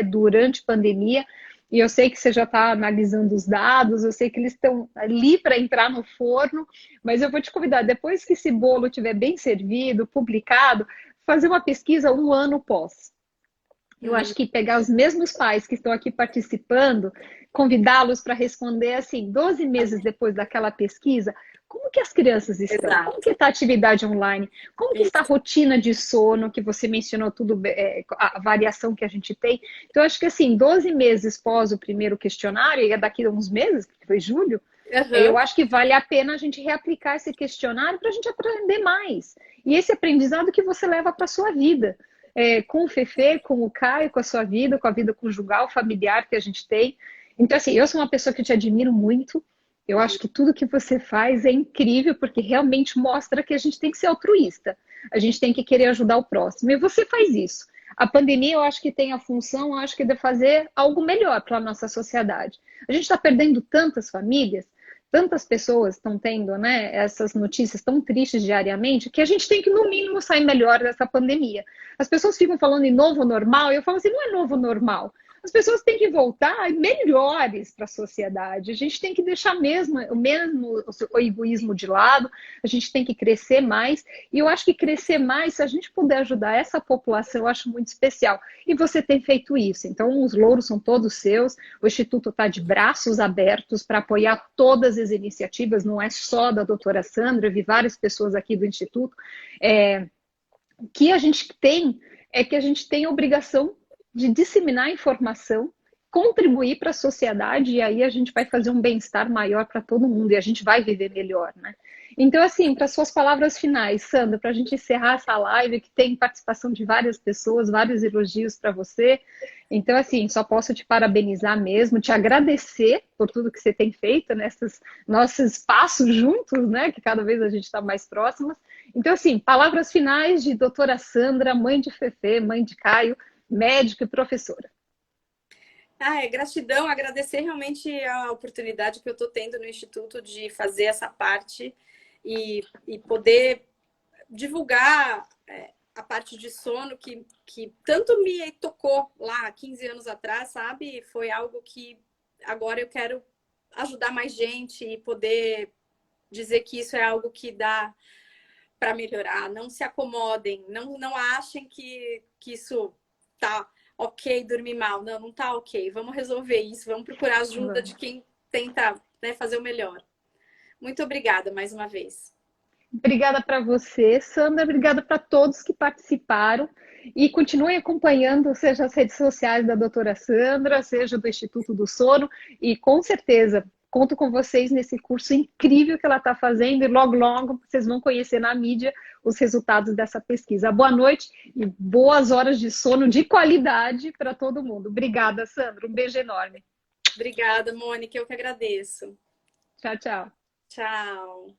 S1: durante pandemia. E eu sei que você já está analisando os dados, eu sei que eles estão ali para entrar no forno, mas eu vou te convidar, depois que esse bolo estiver bem servido, publicado, fazer uma pesquisa 1 ano pós. Eu acho que pegar os mesmos pais que estão aqui participando, convidá-los para responder assim, 12 meses depois daquela pesquisa, como que as crianças estão?
S2: Exato.
S1: Como que está a atividade online? Como que está a rotina de sono, que você mencionou tudo, a variação que a gente tem? Então, acho que assim, 12 meses pós o primeiro questionário, e é daqui a uns meses, porque foi julho, eu acho que vale a pena a gente reaplicar esse questionário para a gente aprender mais. E esse aprendizado que você leva para a sua vida. Com o Fefe, com o Caio, com a sua vida, com a vida conjugal, familiar que a gente tem. Então, assim, eu sou uma pessoa que te admiro muito. Eu acho que tudo que você faz é incrível, porque realmente mostra que a gente tem que ser altruísta. A gente tem que querer ajudar o próximo. E você faz isso. A pandemia, eu acho que tem a função, eu acho que de fazer algo melhor para a nossa sociedade. A gente está perdendo tantas famílias, tantas pessoas estão tendo, né, essas notícias tão tristes diariamente, que a gente tem que, no mínimo, sair melhor dessa pandemia. As pessoas ficam falando em novo normal, e eu falo assim, não é novo normal. as pessoas têm que voltar melhores para a sociedade. A gente tem que deixar mesmo o egoísmo de lado, a gente tem que crescer mais. E eu acho que crescer mais, se a gente puder ajudar essa população, eu acho muito especial. E você tem feito isso. Então, os louros são todos seus. O Instituto está de braços abertos para apoiar todas as iniciativas, não é só da doutora Sandra, eu vi várias pessoas aqui do Instituto. O que a gente tem é que a gente tem a obrigação de disseminar informação, contribuir para a sociedade, e aí a gente vai fazer um bem-estar maior para todo mundo, e a gente vai viver melhor, né? Então, assim, para suas palavras finais, Sandra, para a gente encerrar essa live, que tem participação de várias pessoas, vários elogios para você. Então, assim, só posso te parabenizar mesmo, te agradecer por tudo que você tem feito nesses nossos passos juntos, né? Que cada vez a gente está mais próximas. Então, assim, palavras finais de doutora Sandra, mãe de Fefe, mãe de Caio, médica e professora.
S2: Gratidão, agradecer realmente a oportunidade que eu estou tendo no Instituto de fazer essa parte e poder divulgar a parte de sono que tanto me tocou lá 15 anos atrás, sabe? Foi algo que agora eu quero ajudar mais gente e poder dizer que isso é algo que dá para melhorar. Não se acomodem, não achem que isso tá ok dormir mal. Não, não tá ok. Vamos resolver isso, vamos procurar ajuda de quem tenta, né, fazer o melhor. Muito obrigada mais uma vez.
S1: Obrigada para você, Sandra. Obrigada para todos que participaram. E continuem acompanhando, seja as redes sociais da doutora Sandra, seja do Instituto do Sono. E com certeza, conto com vocês nesse curso incrível que ela está fazendo. E logo, logo, vocês vão conhecer na mídia os resultados dessa pesquisa. Boa noite e boas horas de sono de qualidade para todo mundo. Obrigada, Sandra. Um beijo enorme.
S2: Obrigada, Mônica. Eu que agradeço.
S1: Tchau, tchau.
S2: Tchau.